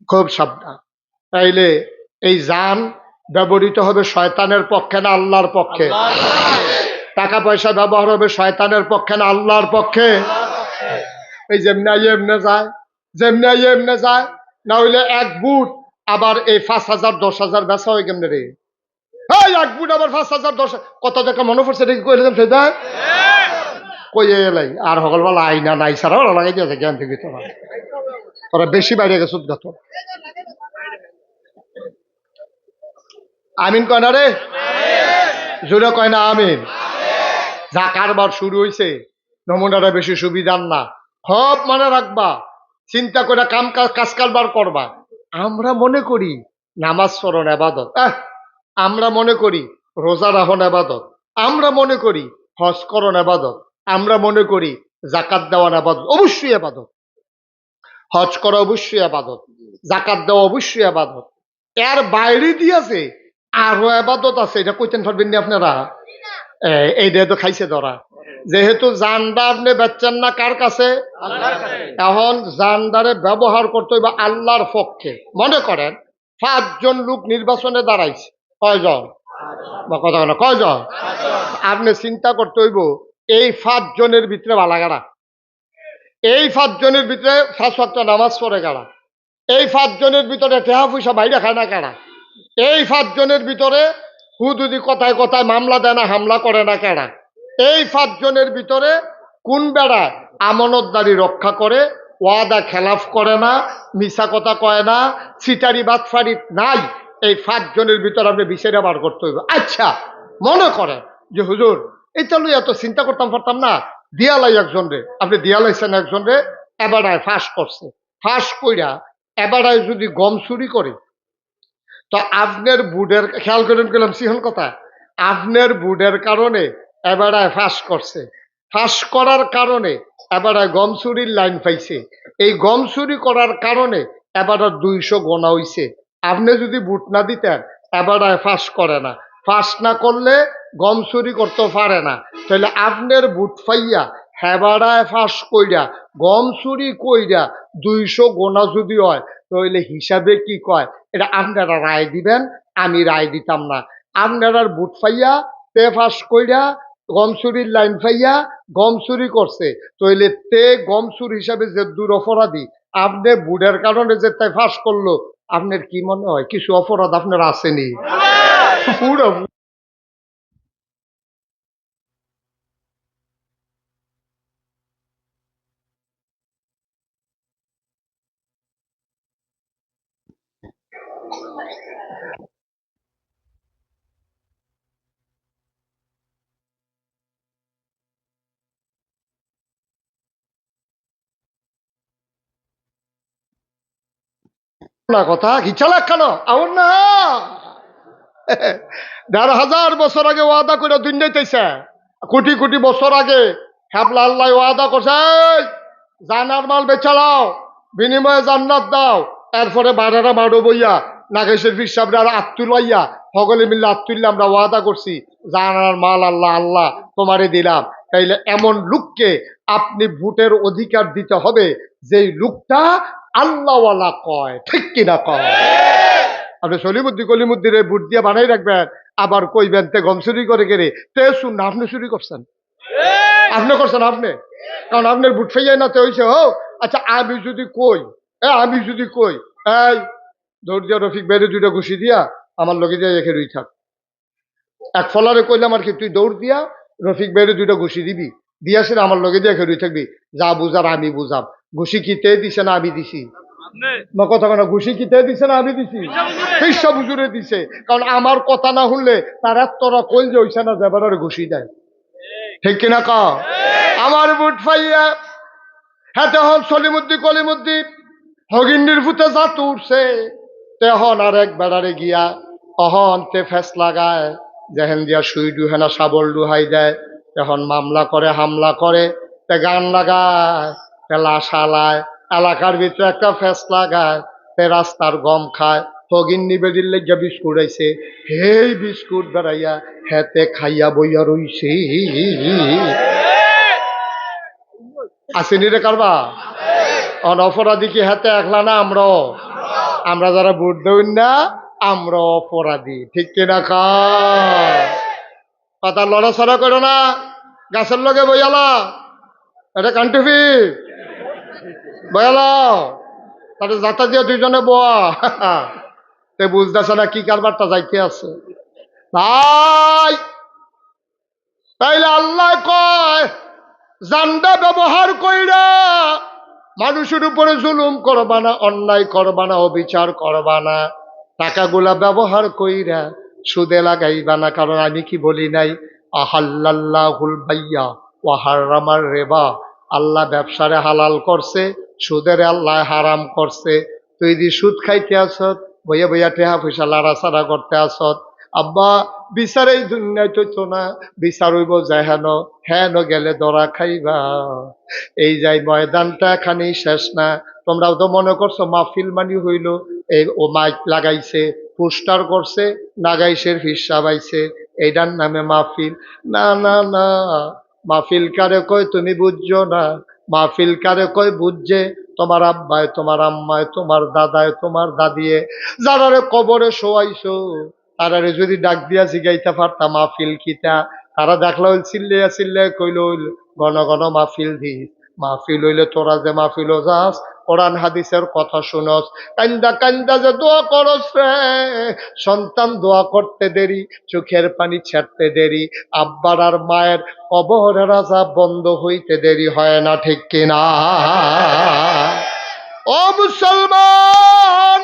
খুব সাবধান। তাইলে এই জান ব্যবহৃত হবে শয়তানের পক্ষে না আল্লাহর পক্ষে? টাকা পয়সা ব্যবহার হবে শয়তানের পক্ষে না আল্লাহর পক্ষে? এই যেমনি আইয়ে এমনে যায়, যেমনি আইয়ে এমনে যায়, না হইলে এক বুট আবার এই 5,000 10,000 বেচা হয় কেমনে রে? এই এক বুট আবার 5,000 10,000 কত টাকা মনে পড়ছে দেখি কইলে দেন সেটা কই এলাই আর সকলবেলা আইনা নাই সারা ওরা লাগাই দিয়েছে জ্ঞান থেকে। তোরা বেশি বাইরে গেছ তো। আমিন কয় না রে, জোরে কয় না আমিন। যা কারবার শুরু হয়েছে নমুনাটা বেশি সুবিধার না, সব মনে রাখবা, চিন্তা করে কাজ কারবার করবা। আমরা মনে করি নামাজ পড়ন ইবাদত, আমরা মনে করি রোজা রাখন ইবাদত, আমরা মনে করি হজ করন ইবাদত, আমরা মনে করি জাকাত দেওয়ান ইবাদত। অবশ্যই ইবাদত, হজ করা অবশ্যই ইবাদত, জাকাত দেওয়া অবশ্যই ইবাদত। এর বাইরে দিয়েছে আরো ইবাদত আছে, এটা কইতেন পারবেন না আপনারা? এইটা তো খাইছে ধরা। যেহেতু জানডা আপনি বেচছেন না কার কাছে, এখন জানডারে ব্যবহার করতে হইবা আল্লাহর পক্ষে। মনে করেন 5 জন লোক নির্বাচনে দাঁড়াইছে, কয়জন বা কথা বলে কয়জন? আপনি চিন্তা করতে হইব এই 5 জনের ভিতরে বালাগাড়া, এই 5 জনের ভিতরে 5 ওয়াক্ত নামাজ পড়ে কারা, এই 5 জনের ভিতরে টেহা পয়সা বাইরে খায় না কারা, এই 5 জনের ভিতরে হুদুদি কথায় কথায় মামলা দেয় না হামলা করে না কারা, এই 5 জনের ভিতরে কোন বেড়া আমানতদারি রক্ষা করে, ওয়াদা খেলাফ করে না, মিছা কথা কয় না, সিটারি বাটফারি নাই, এই 5 জনের ভিতরে আপনি বিচারে বার করতে হইবে। আচ্ছা মনে করেন যে হুজুর এটা লই এত চিন্তা করতাম পারতাম না, দিয়ালাই একজন রে, আপনি দিয়ালাইছেন একজন রে, এবারায় ফাঁস করছে, ফাঁস কইরা এবারায় যদি গম চুরি করে, তো আপনার বুডের খেয়াল করেন গেলাম সিহন কথা, আপনার বুডের কারণে এবারায় ফাঁস করছে, ফাঁস করার কারণে এবারায় গম চুরির লাইন পাইছে, এই গম চুরি করার কারণে এবারে 200 গোনা হইছে। আপনি যদি বুট না দিতেন এবারায় ফাঁস করে না, ফাঁস না করলে গম চুরি করতে পারে না, তাহলে আপনার বুট পাইয়া হেবারায় ফাঁস কইরা গম চুরি কইরা 200 গোনা যদি হয়, তাহলে হিসাবে কি কয় এটা আপনারা রায় দিবেন, আমি রায় দিতাম না। আপনারা বুট পাইয়া তে ফাঁস কইরা গম চুরির লাইন পাইয়া গম চুরি করছে, তাইলে তে গম চুরি হিসাবে যে দূর অপরাধী, আপনি বুড়ের কারণে যে তাই ফাঁস করলো, আপনার কি মনে হয় কিছু অপরাধ আপনার আসেনি? পুরো না কথা ঘিচালাক কেন আমার না 1,500 বছর আগে ওয়াদা করে দুনিয়াইতেছে, কোটি কোটি বছর আগে হ্যাবলা আল্লাহ ওয়াদা করছে জানার মাল বেচালাও বিনিময়ে জান্নাত দাও, এরপরে বাড়ারা বাড়ো বইয়া নাগেশের ফিরসাবরা আর আত্মুলাইয়া সকলে মিললে আত্মুল্লা আমরা ওয়াদা করছি জানার মাল আল্লাহ আল্লাহ তোমারে দিলাম। তাইলে এমন লোককে আপনি ভোটের অধিকার দিতে হবে যেই লোকটা আল্লাহওয়ালা কয়, ঠিক কিনা কয়? আপনি সলিমুদ্দি কলিমুদ্দিরে বুট দিয়ে বানাই রাখবেন, আবার কইবেন তে গম চুরি করে গেলে তে শুন না আপনি চুরি করছেন, আপনি করছেন আপনি, কারণ আপনার বুট ফাইয়াই না তে হইছে। ও আচ্ছা, আমি যদি কই এই দৌড় দিয়া রফিক বাইরে দুইটা ঘুষি দিয়া আমার লগে দিয়ে রেখে রুই থাক, এক ফলারে কইলাম আর কি তুই দৌড় দিয়া রফিক বাইরে দুইটা ঘুষি দিবি, দিয়াছে আমার লগে দিয়ে রেখে রুই থাকবি, যা বুঝার আমি বুঝাম। ঘুষি কিতে দিছে না আমি দিছি? কথা কেন, ঘুষি কিতে দিছে না আমি দিছি? হিসা বুজুরে দিছে, কারণ আমার কথা না শুনলে তার এতটা কইল যে হইছে না যাবার ঘুষি দেয়, ঠিক কিনা কা? আমার বুট ফাইয়া হ্যাঁ তখন সলিমুদ্দি কলিমুদ্দি হগিন্ডির ফুতে যা তুরছে তেহন আর এক বেড়ারে গিয়া অহন তে ফেস লাগায়, যেহেন দিয়া সুই ডুহেনা সাবল ডুহাই দেয়, তখন মামলা করে হামলা করে, তে গান লাগায়, তে লাশ আলায়, এলাকার ভিতরে একটা ফেস লাগায়, তে রাস্তার গম খায়। হগিন্নি বেডির লেগিয়া বিস্কুট আইছে, হেই বিস্কুট বেড়াইয়া হেতে খাইয়া বইয়া রইছে। আসেনি রে কারবা অপরাধী কি হাতে একলা না? আমরা যারা ভোট দেই না আমরা অপরাধী, ঠিক কিনা কা? কথা লড়াছড়া করো না, গাছের লগে বইয়ালা, এটা কান্টুফি বয়ালা, তাহলে যাতা দিয়ে দুইজনে বোয়া তে বুঝতেছে না কি কারবারটা যাইতে আছে ভাই। তাইলে আল্লাহ কয় জান্ডা ব্যবহার কইরা মানুষের উপরে জুলুম করবা না, অন্যায় করবা না, অবিচার করবা না, টাকাগুলা ব্যবহার কইরা সুদে লাগাইবা না। কারণ আমি কি বলি নাই, আহাল্লাল্লাহুল বাইয়া ওয়া হারামার রিবা, আল্লাহ ব্যবসারে হালাল করছে, সুদের আল্লাহ হারাম করছে। তুই যদি সুদ খাইতে আসত, বইয়া বইয়া টেহা পয়সা লাড়াচাড়া করতে আসত, আব্বা বিচার এই দুনিয়ায় তো না, বিচার হইব যেহেন হেন গেলে দরা খাইবা। এই যাই ময়দানটা এখানেই শেষ না। তোমরাও তো মনে করছো মাহফিল মানি হইল, এই ও মাইক লাগাইছে, পোস্টার করছে, নাগাইশের হিসাব আইছে, এইটার নামে মাহফিল? না না না, মাহফিল কারে কয় তুমি বুঝছো না, মাহফিল কারে কয় বুঝছে তোমার আব্বায়, তোমার আম্মায়, তোমার দাদায়, তোমার দাদিয়ে, যারারে কবরে শোয়াইছো তারারে যদি ডাক দিয়া জিগাইতে পারতাম মাহফিল কিতা, তারা দেখলা হইল চিল্লিয়া চিল্লিয়া কইল হইল ঘন ঘন মাহফিল দিস। মাহফিল হইলে তোরা যে মাহফিলও যাস, কোরআন হাদিসের কথা শুনস, কান্দা কান্দা যে দোয়া করস রে, সন্তান দোয়া করতে দেরি, চোখের পানি ছাড়তে দেরি, আব্বার আর মায়ের কবরের আযাব বন্ধ হইতে দেরি হয় না, ঠিক কিনা? ও মুসলমান,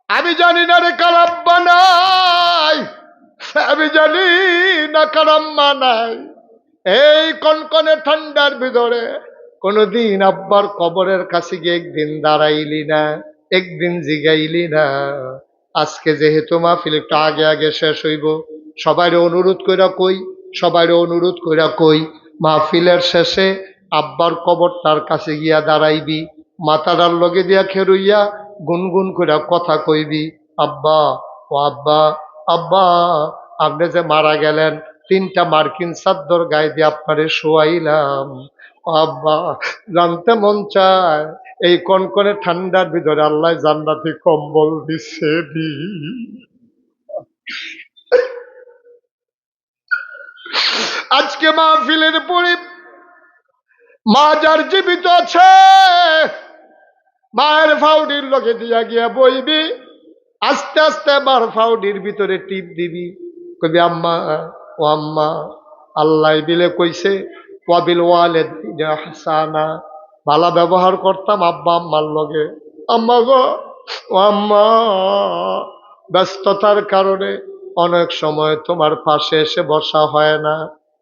আমি জানি না রে কার আব্বা নাই, আমি জানি না কার আম্মা নাই। এই কনকনে ঠান্ডার ভিতরে কোনদিন আব্বার কবরের কাছে গিয়ে একদিন দাঁড়াইলি না, একদিন জিগাইলি না। আজকে যেহেতু মাহফিল একটু আগে আগে শেষ হইব, সবাইরে অনুরোধ কইরা কই মাহফিলের শেষে আব্বার কবরটার কাছে গিয়া দাঁড়াইবি, মাথাটার লগে দিয়া খেরুইয়া গুনগুন কইরা কথা কইবি, আব্বা ও আব্বা, আব্বা আপনি যে মারা গেলেন, 3টা মার্কিন চাদর গায়ে দিয়ে আপনারে শোয়াইলাম, আব্বা জানতে মন চায় এই কনকনে ঠান্ডার ভিতরে আল্লাহ জান্নাতি কম্বল দিছে দি। আজকে মাহফিলের পরে মা যার জীবিত আছে, মায়ের ফাউডির লগে দিয়া গিয়া বইবি, আস্তে আস্তে মার ফাউডির ভিতরে টিপ দিবি, কবি আম্মা ও আম্মা, আল্লাহ বিলে কইছে ওয়াবিল ওয়ালিদাইনি ইহসানা, ভালো ব্যবহার করতাম আব্বা আম্মার লগে। আম্মা গো ও আম্মা, ব্যস্ততার কারণে অনেক সময় তোমার পাশে এসে বসা হয় না,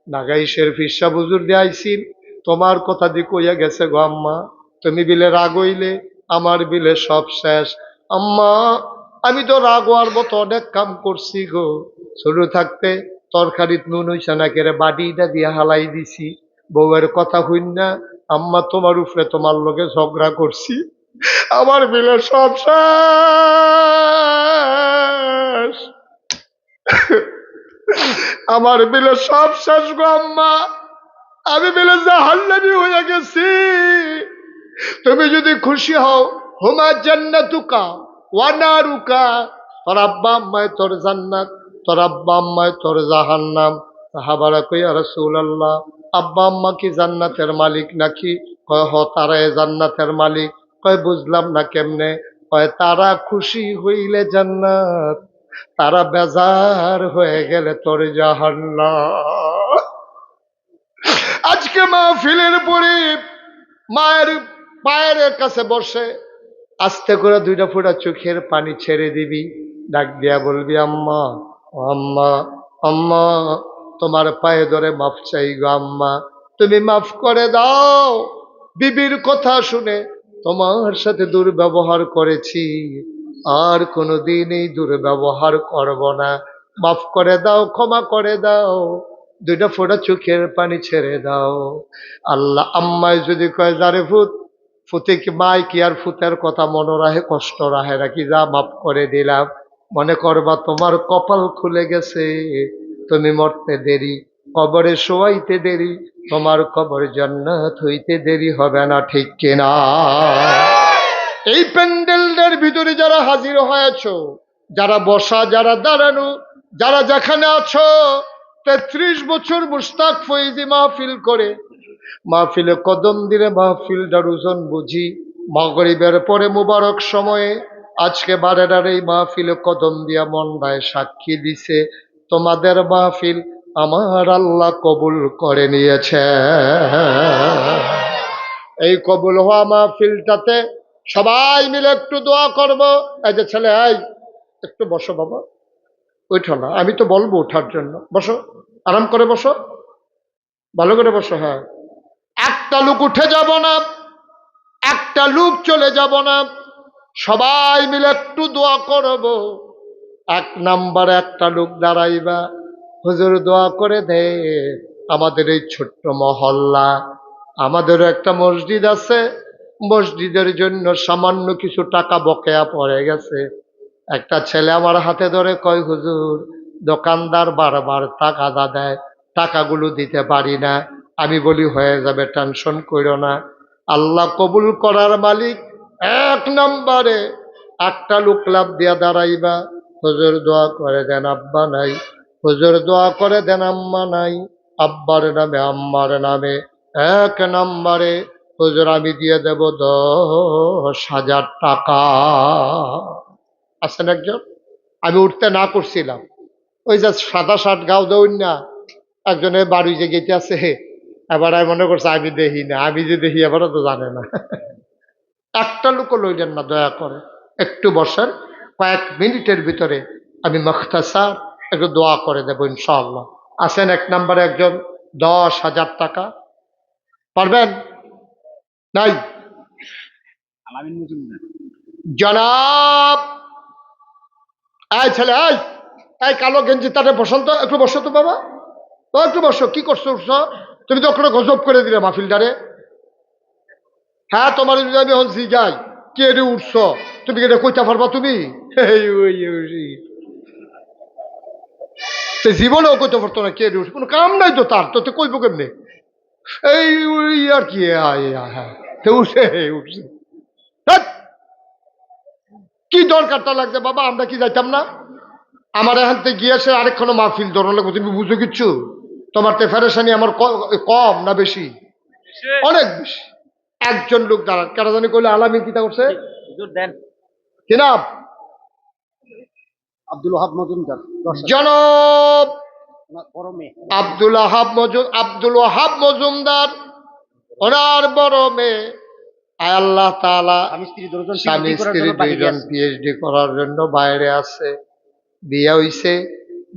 নাগাইশের ফিসা বুজুর দিয়ে আইসিন, তোমার কথা দিয়ে কইয়া গেছে গো আম্মা, তুমি বিলে রাগ হইলে আমার বিলে সব শেষ। আম্মা আমি তো রাগ হওয়ার মতো অনেক কাম করছি গো, ছোট থাকতে তরকারিত নুন হইছে না কেরে বাড়িটা দিয়ে হালাই দিছি, বউয়ের কথা হইন না আম্মা তোমার উপরে তোমার লগে ঝগড়া করছি, আমার বিলে সব শেষ, আমার বিলে সব শেষ গো আম্মা, আমি বিলে জাহান্নামী হয়ে গেছি। তুমি যদি খুশি হও হুমা জান্নাতুকা ওয়া নারুকা, তোর আব্বা আম্মায় তোর জান্নাত, তোর আব্বা আম্মায় তোর জাহান্নাম। সাহাবারা কই ইয়া রাসূলুল্লাহ, আব্বা আম্মা কি জান্নাতের মালিক নাকি? কয় হ, তারা জান্নাতের মালিক। কয় বুঝলাম না কেমনে? কয় তারা খুশি হইলে জান্নাত, তারা বেজার হয়ে গেলে তোর জাহান্নাম। আজকে মাহফিলের পরে মায়ের পায়ের কাছে বসে আস্তে করে দুইটা ফোঁটা চোখের পানি ছেড়ে দিবি, ডাক দিয়া বলবি আম্মা, ও আম্মা, আম্মা, তোমার পায়ে ধরে মাফ চাই গো আম্মা, তুমি মাফ করে দাও। বিবির কথা শুনে তোমার সাথে দুর্ব্যবহার করেছি, আর কোনোদিন এই দুর্ব্যবহার করব না, মাফ করে দাও, ক্ষমা করে দাও, দুইটা ফোঁটা চোখের পানি ছেড়ে দাও। আল্লাহ আম্মায় যদি কয় যারে ফুত, ফুতে কি মাই কি আর ফুতের কথা মনে রাহে, কষ্ট রাহে নাকি? যা মাফ করে দিলাম। মনে করবা তোমার কপাল খুলে গেছে, তুমি মরতে দেরি, কবরে শোয়াইতে দেরি, তোমার কবর জান্নাত হইতে দেরি হবে না, ঠিক কিনা? এই প্যান্ডেলটার ভিতরে যারা হাজির হয়েছো, যারা বসা, যারা দাঁড়ানো, যারা যেখানে আছো, ৩৩ বছর মুশতাক ফৈজি মাহফিল করে, মাহফিলে কদম দিলে মাহফিলটার ওজন বুঝি। মাগরিবের পরে মুবারক সময়ে আজকে বারেদার এই মাহফিলে কদম দিয়া মন্ডায় সাক্ষী দিছে তোমাদের মাহফিল আমার আল্লাহ কবুল করে নিয়েছে। এই কবুল হওয়া মাহফিলটাতে সবাই মিলে একটু দোয়া করব। এই যে ছেলে, এই একটু বসো বাবা, ওইঠো না, আমি তো বলবো ওঠার জন্য, বসো, আরাম করে বসো, ভালো করে বসো। হ্যাঁ, একটা লোক উঠে যাব না, একটা লোক চলে যাব না, সবাই মিলে একটু দোয়া করব। ১ নম্বরে একটা লোক দাঁড়াইবা, হুজুর দোয়া করে দে, আমাদের এই ছোট্ট মহল্লা, আমাদেরও একটা মসজিদ আছে, মসজিদের জন্য সামান্য কিছু টাকা বকেয়া পড়ে গেছে। একটা ছেলে আমার হাতে ধরে কয় হুজুর, দোকানদার বারবার টাকা দেয়, টাকাগুলো দিতে পারি না। আমি বলি হয়ে যাবে, টেনশন করো না, আল্লাহ কবুল করার মালিক। ১ নম্বরে একটা লোক লাভ দিয়া দাঁড়াইবা, হুজুর দোয়া করে দেন আব্বা নাই, হুজুর দোয়া করে দেন আম্মা নাই, আব্বার নামে আম্মার নামে। ১ নম্বরে হুজুর আমি দিয়ে দেব ১০,০০০ টাকা। আছেন একজন, আমি উঠতে না করছিলাম, ওই যে সাদা শার্ট গাও দৌড় না, একজনের বাড়ি যে গেতে আছে, এবার আমি মনে করছে আমি দেখি না, আমি যে দেখি এবারও তো জানে না। একটা লোকও লইলেন না, দয়া করে একটু বসেন, কয়েক মিনিটের ভিতরে আমি মুখতাসার একটু দোয়া করে দেবো ইনশাআল্লাহ। আছেন ১ নম্বরে একজন, ১০,০০০ টাকা পারবেন? নাই? জনাব, এই ছেলে, এই কালো গেঞ্জি তাতে বসন্ত, একটু বসো তো বাবা, ও একটু বসো। কি করছো, উঠছো? তুমি তো ওখানে গজব করে দিলে মাহফিলটারে। হ্যাঁ, তোমার যদি আমি এখন জিগাই কে রে উঠছ, তুমি এটা কইতে পারবা? তুমি জীবনেও কইতে পারতো না কে রে উঠছে, কোনো কাম নাই তো তার, তো কইব কেমনে? এই আর কি, হ্যাঁ উঠছে, উঠছে। কি দরকারটা লাগছে বাবা, আমরা কি যাইতাম না? আমার এখান থেকে গিয়ে সে আরেকখানে মাহফিল ধরো লাগবে, তুমি বুঝো কিচ্ছু? তোমার তে ফেরেশানি আমার কম না বেশি? অনেক বেশি। একজন লোক দাঁড়ান, কেন জানি কইলে আলামিন কিতা করছে কি নাম? আব্দুল ওহাব মজুমদার, জনাব আব্দুল ওহাব মজুমদার, ওনার বড় মেয়ে, আয় আল্লাহ তাআলা, স্বামী স্ত্রী দুইজন পিএইচডি করার জন্য বাইরে আছে। বিয়ে হইছে,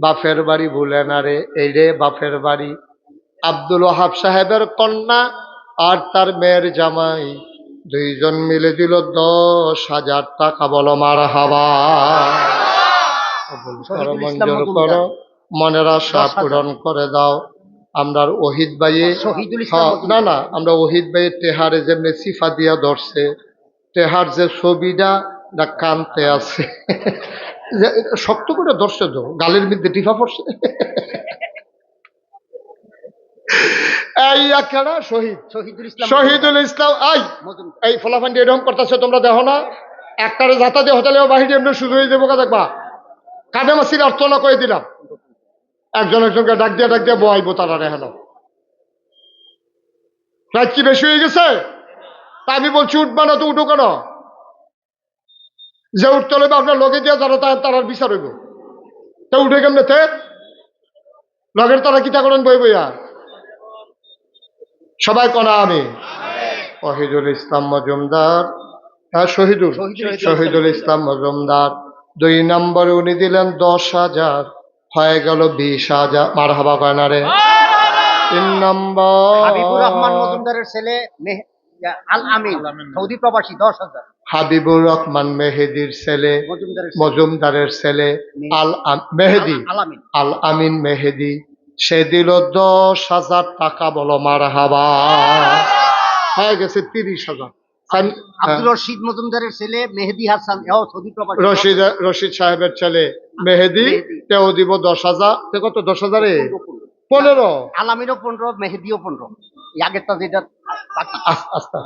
বাপের বাড়ি ভুলে না রে, এই রে বাপের বাড়ি। আব্দুল ওহাব সাহেবের কন্যা আর তার মেয়ের জামাই দুইজন মিলে দিল ১০,০০০ টাকা। বলো মারহাবা। মঞ্জুর করো, মনের আশা পূরণ করে দাও। আমরা ওহিদ ভাইয়ে, না না, আমরা ওহিদ ভাইয়ের টেহারে যেমনি সিফা দিয়া ধরছে, টেহার যে ছবিটা কানতে আছে, শক্ত করে ধরছে তো, গালের মধ্যে টিফা পড়ছে। শহীদুল ইসলাম, এই ফলাফান্ডি এরকম করতেছে, তোমরা দেখো না? একটারে যাতা দিয়ে হোটেলেও বাহিরে এমনি শুরু হয়ে যাবো, দেখবা কানে মাসির অর্থ না কয়ে দিলাম, একজন একজনকে ডাক দিয়ে বয়াইবো তারা রেহান। রাত কি বেশি হয়ে গেছে? তা আমি বলছি উঠবা না, তো উঠো কেন? যে উঠতে হলে আপনার লগে দিয়ে যারা তার বিচার হইব, তা উঠে কেমনে তে লগের তারা কিতা করেন বই বইয়া? সবাই কনা আমি শহীদুল ইসলাম মজুমদার, হ্যাঁ শহীদুল ইসলাম মজুমদার 2 নম্বরে উনি দিলেন 10,000, হয়ে গেল 20,000। মারহাবা কয় না রে? 3 নম্বর হাবিবুর রহমান মজুমদারের ছেলে আল আমিন সৌদি প্রবাসী 10,000। হাবিবুর রহমান মেহেদির ছেলে মজুমদারের ছেলে মেহেদি আল আমিন মেহেদি, সে দিল 10,000 টাকা। বলো মারহাবা। হয়ে গেছে 30,000। আব্দুল রশিদ মজুমদারের ছেলে মেহেদি হাসান, সৌদি প্রবাসী। রশিদ সাহেবের ছেলে মেহেদি, তেও দিব 10,000। কত? 10,000-এ 15। আলামিনও 15, মেহেদিও 15। আগেরটা যেটা বাকি। আস্তে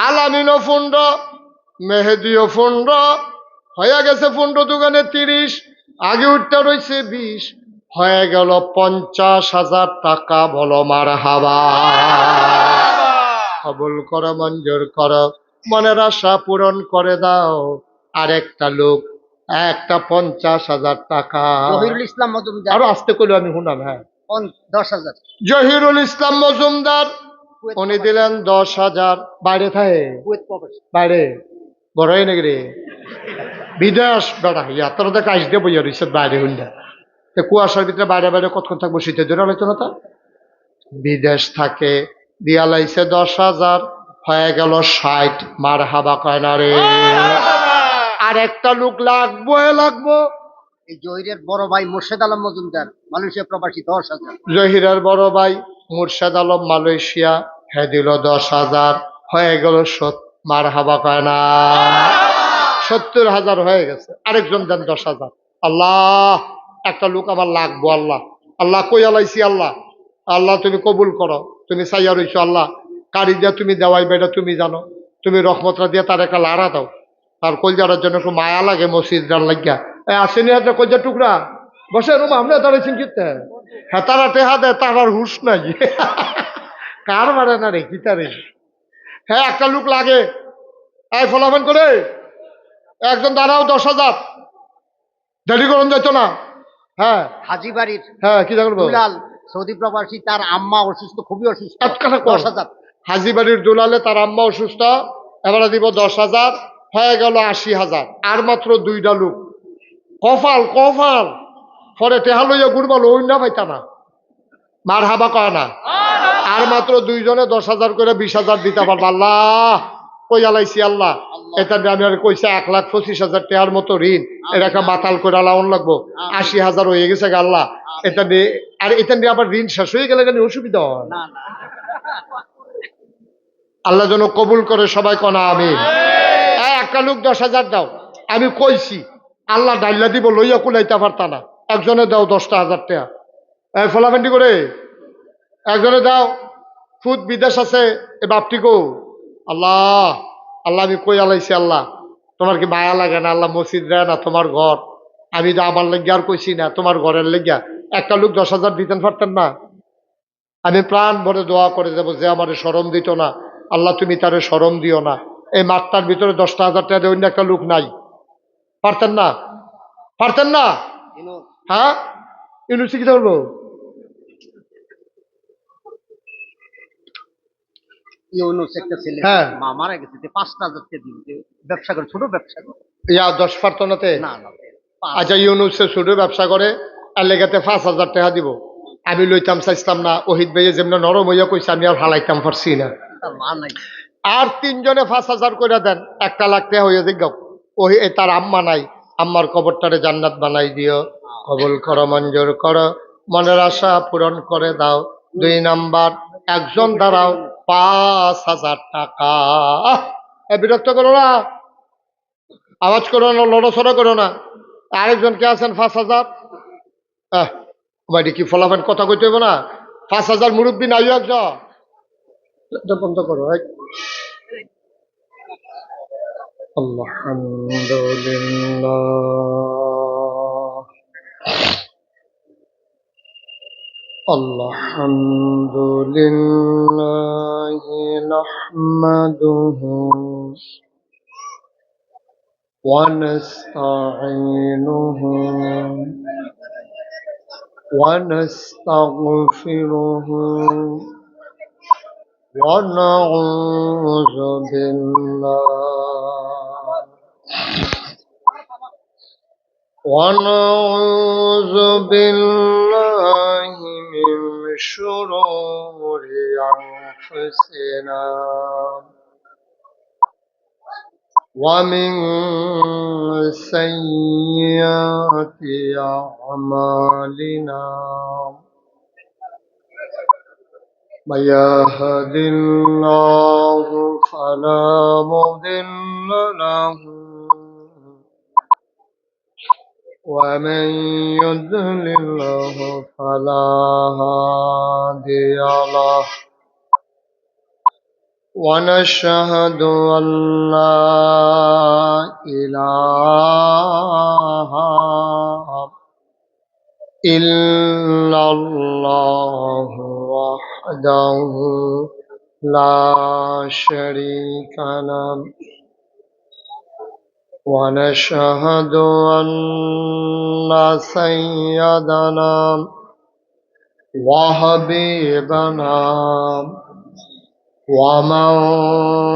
আলামিনও 15, মেহেদিও 15, হয়ে গেছে 15 দোকানে 30, আগে উঠতে রয়েছে 20, হয়ে গেল 50,000 টাকা। বলো মারহাবা। কবুল করো, মঞ্জুর করো, মনের আশা পূরণ করে দাও। আর একটা লোক একটা 50,000 টাকা। জহিরুল ইসলাম মজুমদার, আরো আসতে করলো আমি শুনাম। হ্যাঁ 10,000। জহিরুল ইসলাম মজুমদার উনি দিলেন 10,000। বাইরে থাকে, বাইরে বড় হয় নাকি রে? বিদেশ বেড়া ইয়া তোরা দেখ আইস দিয়ে বইয়া রয়েছে বাইরে হুন্ডা। কুয়াশার ভিতরে বাইরে বাইরে কতক্ষণ থাকবো? শীতের জন্য হইতো না। তা বিদেশ থাকে, দিয়া লাইছে 10,000, হয়ে গেল 60। মারহাবা কয় না রে? আর একটা লোক লাগবো। এই জহিরের বড় ভাই মুর্শেদ আলম মজুমদার মালয়েশিয়া প্রবাসী 10,000। জহিরের বড় ভাই মুর্শেদ আলম মালয়েশিয়া, হ্যাঁ দিল 10,000, হয়ে গেল মারহাবা কয় না? 70,000 হয়ে গেছে। আরেকজন দেন 10,000। আল্লাহ, একটা লোক আমার লাগবো। আল্লাহ আল্লাহ কই আলাইছি। আল্লাহ আল্লাহ তুমি কবুল করো, তুমি চাইয়া রইছো। আল্লাহ কারি দিয়া তুমি দেওয়াই বেটা, তুমি জানো। তুমি রহমতরা দিয়ে তার একটা লাড়া দাও, তার কলজার জন্য একটু মায়া লাগে মসজিদার লাগিয়া। আসেনি হাতে কলজার টুকরা বসে রুম আমরা দাঁড়াইছেন কিতে। হ্যাঁ তারা টেহা দেয়, তার আর হুশ নাই। কার মারে না রে কিতারে। হ্যাঁ একটা লোক লাগে। এই ফলাফল করে একজন দাঁড়াও, 10,000। দেরি করুন যাইত না। হ্যাঁ হাজি বাড়ির, হ্যাঁ কি করবো? দুলাল সৌদি প্রবাসী, তার আম্মা অসুস্থ, খুবই অসুস্থ। 10,000। হাজি বাড়ির দুলালে তার আম্মা অসুস্থ, এবারে দিব 10,000, হয়ে গেল 80,000। আর মাত্র 2টা লোক। কফাল পরে টেহা লইয়া গুড়বাল ওই না পাইতা না। মার হাবা কয় না? আর মাত্র 2 জনে 10,000 করে 20,000 দিতে পারবো। আল্লাহ কই আলাইছি। আল্লাহ এটা আমি আর কইছে 1,25,000 টাকার মতো ঋণ, এটাকে মাতাল করে লাউন লাগবো। 80,000 হয়ে গেছে। আল্লাহ এটা নিয়ে, আর এটা নিয়ে আবার ঋণ শেষ হয়ে গেলে কেন অসুবিধা হয়? আল্লাহ যেন কবুল করে। সবাই কনা আমি। একটা লোক 10,000 দাও। আমি কইছি আল্লাহ ডাইলা দিব, লইয়া কুলাইতে পারতা না। একজনে দাও 10,000 টাকা। ফলাফেন্ডি করে একজনে দাও। ফুট বিদেশ আছে এ বাপটি গো। আল্লাহ আল্লাহ আমি কই আলাইছি। আল্লাহ তোমার কি মায়া লাগে না? আল্লাহ মসজিদ দেয় না তোমার ঘর? আমি তো আমার লেগে আর কইছি না, তোমার ঘরের লেগিয়া একটা লোক 10,000 দিতেন পারতেন না? আমি প্রাণ ভরে দোয়া করে দেবো, যে আমার শরম দিত না, আল্লাহ তুমি তারে শরম দিও না। এই মাঠটার ভিতরে 10,000 টাকা দিয়ে অন্য একটা লোক নাই। পারতেন না? হ্যাঁ ইউনিভার্সিটি কি ধরবো? হ্যাঁ মারা গেছে, 5,000 ব্যবসা করে, ছোট ব্যবসা করে। 10 পারত নাতে। আচ্ছা ইউনুসে ছোট ব্যবসা করে, আর লেগাতে 5,000 টাকা দিব। আমি লইতাম চাইতাম না। ওহিদ ভাইয়ে যেমন নরম হইয়া কইছে, আমি আর হালাইতাম পারছি না। আর 3 জনে 5,000 করে দেন, 1,00,000 টাকা হইয়া যাও। ওই তার আম্মা নাই, আম্মার কবরটারে জান্নাত বানাই দিও। কবুল করো, মঞ্জুর করো, মনের আশা পূরণ করে দাও। 2 নাম্বার একজন দাঁড়াও, 5,000 টাকা। বিরক্ত করো না, আওয়াজ করো না, লড়াচড়া করো না। আরেকজন কে আছেন 5,000? কি ফলাফল কথা কইতে হইব না? 5,000 মুরব্বী নাই একজন বন্ধ করো। আলহামদুলিল্লাহ। الحمد لله نحمده ونستعينه ونستغفره ونعوذ بالله ونعوذ بالله من شرور أنفسنا ومن سيئات أعمالنا من يهد الله فلا مضل له ومن يضلل فلا هادي له ونشهد أن لا إله إلا الله وحده لا شريك له ونشهد أن سيدنا وحبيبنا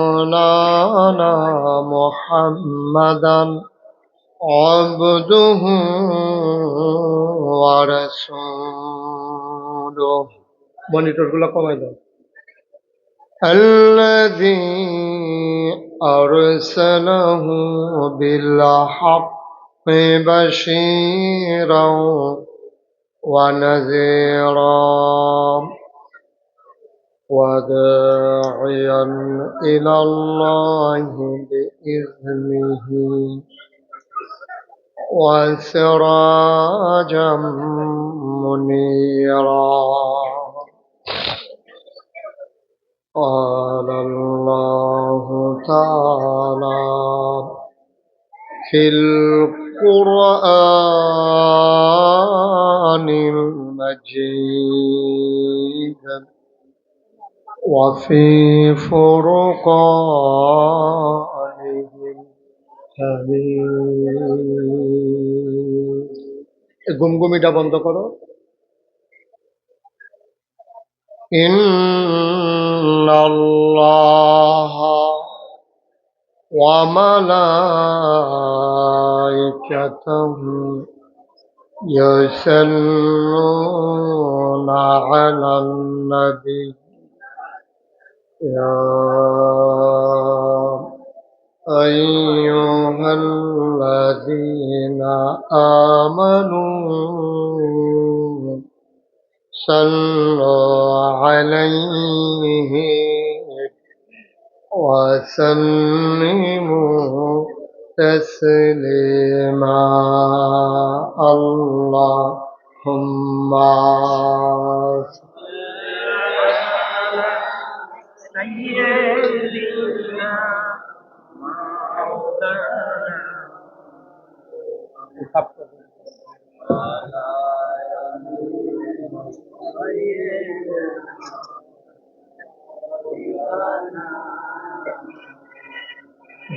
ومولانا محمدا عبده ورسوله মনিটর গুলো কমাই দাও الذي أرسله بالحق بشيرا ونذيرا وداعيا إلى الله بإذنه وسراجا منيرا قال الله تعالى في القرآن المجيد وفي فرقانه الحميد গুমগুমিটা বন্ধ করো إن الله وملائكته يصلون على النبي يا أيها الذين آمنوا صلوا عليه وسلموا تسليما اللهم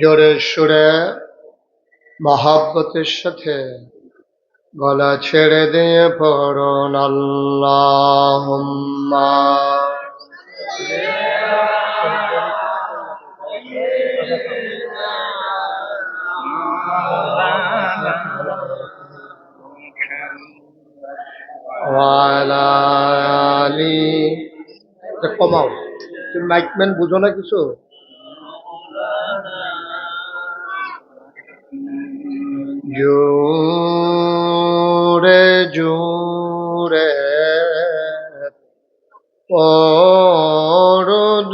জোরে সুরে মহাব্বতের সাথে গলা ছেড়ে দিয়ে পড়ুন আল্লাহুম্মা ওয়ালা আলি কমাও তুমি মাইকম্যান বুঝো না কিছু জোরে জোরে দরুদ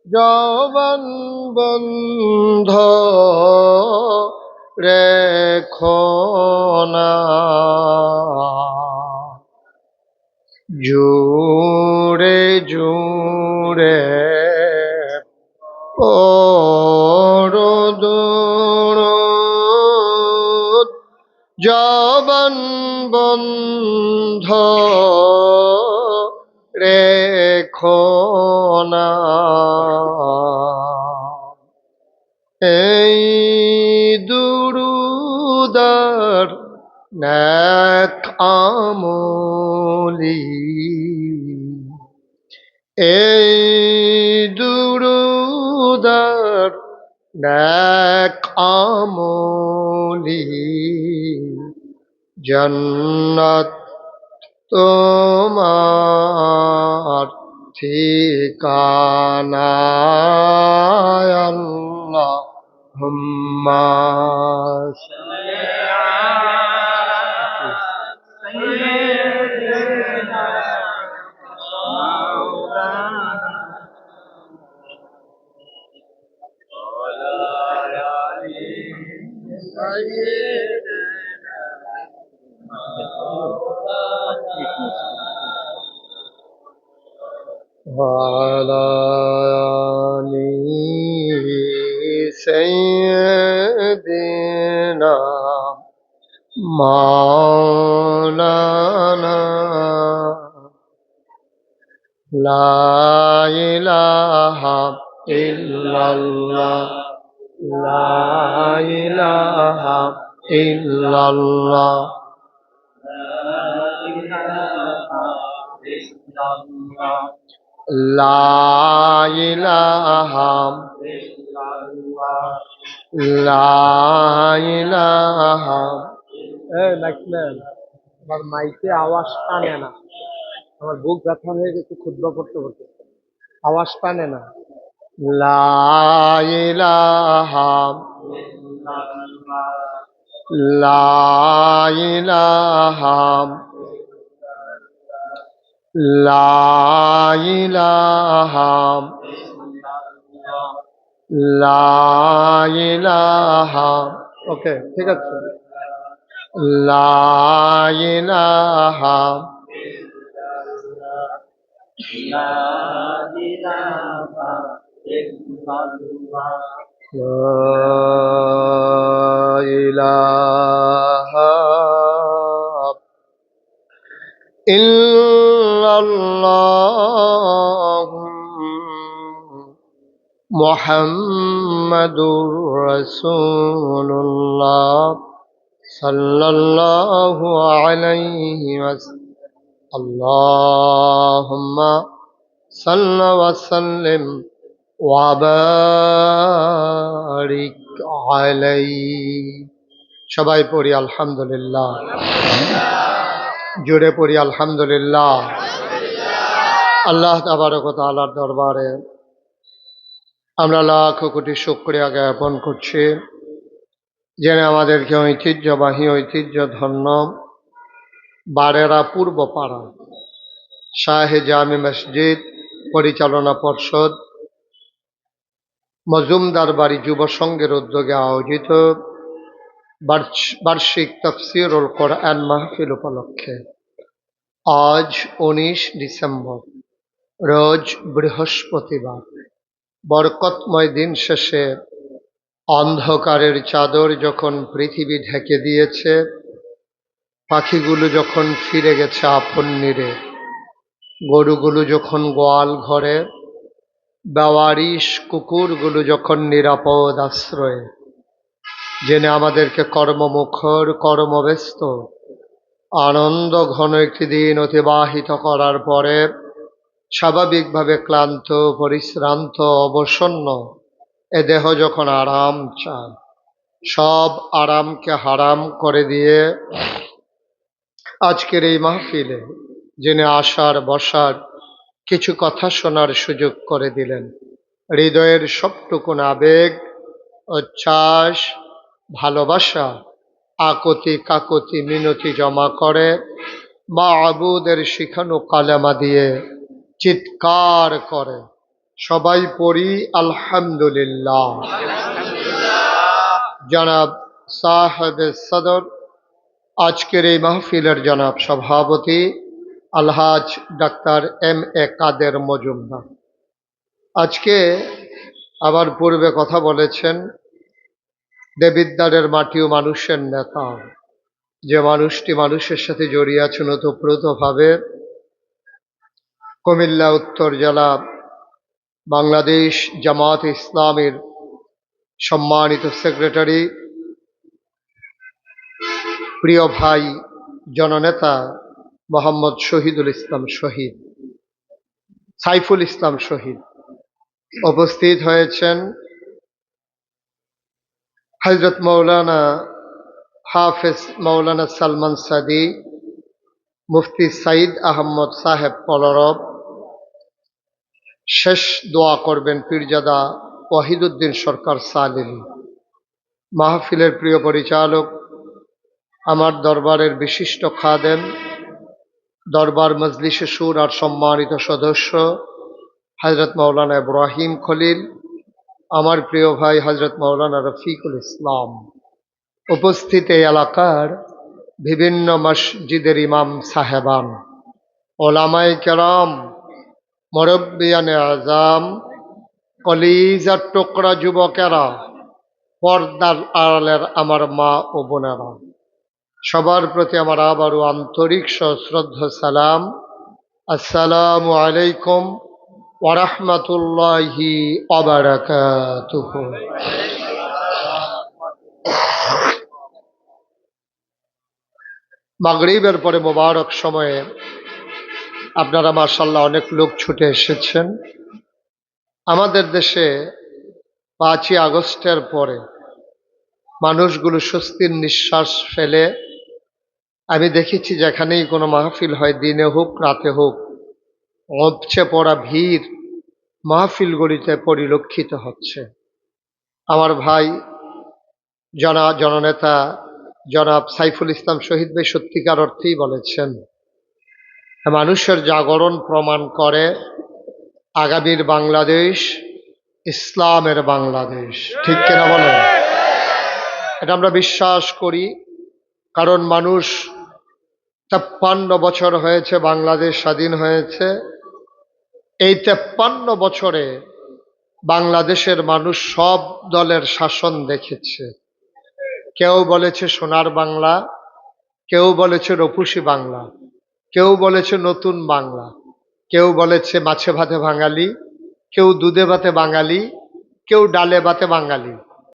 জবান বন্ধ রেখো না জোরে জোরে দরুদ জবন বন্ধ রেখো না, এই দুরুদার নেক আমলি, এই দুরুদার নেক আমলি, জন্নত তোমার ঠিকানা, আল্লাহুম্মা وعلى آل سيدنا مولانا لا إله إلا الله لا إله إلا الله لا إله لا إله আমার মাইকে আওয়াজ টানে না, আমার বুক ব্যথা হয়ে গেছে খুতবা পড়তে পড়তে, আওয়াজ টানে না। لا إله لا إله لا إله لا إله ওকে ঠিক আছে لا إله لا إله إلا الله محمد رسول الله صلى الله عليه وسلم اللهم صل وسلم وبارك عليه সবাই পড়ি আলহামদুলিল্লাহ জোরে পড়ি আলহামদুলিল্লাহ আল্লাহ তাবারক ওয়া তাআলার দরবারে আমরা লাখ কোটি শুকরিয়া জ্ঞাপন করছি যিনি আমাদেরকে ঐতিহ্যবাহী ঐতিহ্যধন্য বারেরা পূর্ব পাড়া শাহে জামি মসজিদ পরিচালনা পর্ষদ মজুমদার বাড়ি যুব সংঘের উদ্যোগে আয়োজিত বার্ষিক তাফসীরুল কোরআন মাহফিল উপলক্ষে আজ 19 ডিসেম্বর রোজ বৃহস্পতিবার বরকতময় দিন শেষে অন্ধকারের চাদর যখন পৃথিবী ঢেকে দিয়েছে, পাখিগুলো যখন ফিরে গেছে আপন নীড়ে, গরুগুলো যখন গোয়াল ঘরে, বেওয়ারিশ কুকুরগুলো যখন নিরাপদ আশ্রয়ে, জেনে আমাদেরকে কর্মমুখর কর্মব্যস্ত আনন্দ ঘন একটি দিন অতিবাহিত করার পরে স্বাভাবিকভাবে ক্লান্ত পরিশ্রান্ত অবসন্ন এ দেহ যখন আরাম চায়, সব আরামকে হারাম করে দিয়ে আজকের এই মাহফিলে যিনি আসার বসার কিছু কথা শোনার সুযোগ করে দিলেন, হৃদয়ের সবটুকুন আবেগ উচ্ছ্বাস ভালোবাসা আকতি কাকতি মিনতি জমা করে মাবুদের শিখানো কালেমা দিয়ে চিৎকার করে সবাই পড়ি আলহামদুলিল্লাহ। জনাব সাহেবে সদর আজকের এই মাহফিলের জনাব সভাপতি আলহাজ ডাক্তার MA কাদের মজুমদার আজকে আবার পূর্বে কথা বলেছেন, দেবিদ্বারের মাটি ও মানুষের নেতা যে মানুষটি মানুষের সাথে জড়িয়ে আছেন ওতপ্রোতভাবে, কুমিল্লা উত্তর জেলা বাংলাদেশ জামাত ইসলামের সম্মানিত সেক্রেটারি, প্রিয় ভাই জননেতা মোহাম্মদ শহীদুল ইসলাম শহীদ, সাইফুল ইসলাম শহীদ, উপস্থিত হয়েছেন হযরত মৌলানা হাফেজ মৌলানা সালমান সাদি, মুফতি সাইদ আহমদ সাহেব পলরব, শেষ দোয়া করবেন পীরজাদা ওয়াহিদুদ্দিন সরকার সালেহী, মাহফিলের প্রিয় পরিচালক, আমার দরবারের বিশিষ্ট খাদেম, দরবার মজলিসে সুর আর সম্মানিত সদস্য হযরত মৌলানা ইব্রাহিম খলিল, আমার প্রিয় ভাই হযরত মৌলানা রফিকুল ইসলাম, উপস্থিত এই এলাকার বিভিন্ন মসজিদের ইমাম সাহেবান, ওলামায়ে কেরাম, মুরব্বিয়ানে আজম, কলিজার টুকরা যুবকেরা, পর্দার আড়ালের আমার মা ও বোনেরা, সবার প্রতি আমার আবারও আন্তরিক সশ্রদ্ধ সালাম। আসসালামু আলাইকুম ওয়া রাহমাতুল্লাহি ওয়া বারাকাতুহু। মাগরিবের পরে মোবারক সময়ে আপনারা মাশাআল্লাহ অনেক লোক ছুটে এসেছেন। আমাদের দেশে 5ই আগস্টের পরে মানুষগুলো স্বস্তির নিঃশ্বাস ফেলে, আমি দেখেছি যেখানেই কোনো মাহফিল হয়, দিনে হোক রাতে হোক, উপচে পড়া ভিড় মাহফিলগুলিতে পরিলক্ষিত হচ্ছে। আমার ভাই জননেতা জনাব সাইফুল ইসলাম শহীদ ভাই সত্যিকার অর্থেই বলেছেন, মানুষের জাগরণ প্রমাণ করে আগামীর বাংলাদেশ ইসলামের বাংলাদেশ, ঠিক কিনা বলেন? এটা আমরা বিশ্বাস করি, কারণ মানুষ 53 বছর হয়েছে বাংলাদেশ স্বাধীন হয়েছে। এই 53 বছরে বাংলাদেশের মানুষ সব দলের শাসন দেখেছে। কেউ বলেছে সোনার বাংলা, কেউ বলেছে রূপসী বাংলা, কেউ বলেছে নতুন বাংলা, কেউ বলেছে মাছে ভাতে বাঙালি, কেউ দুধে ভাতে বাঙালি, কেউ ডালে ভাতে বাঙালি।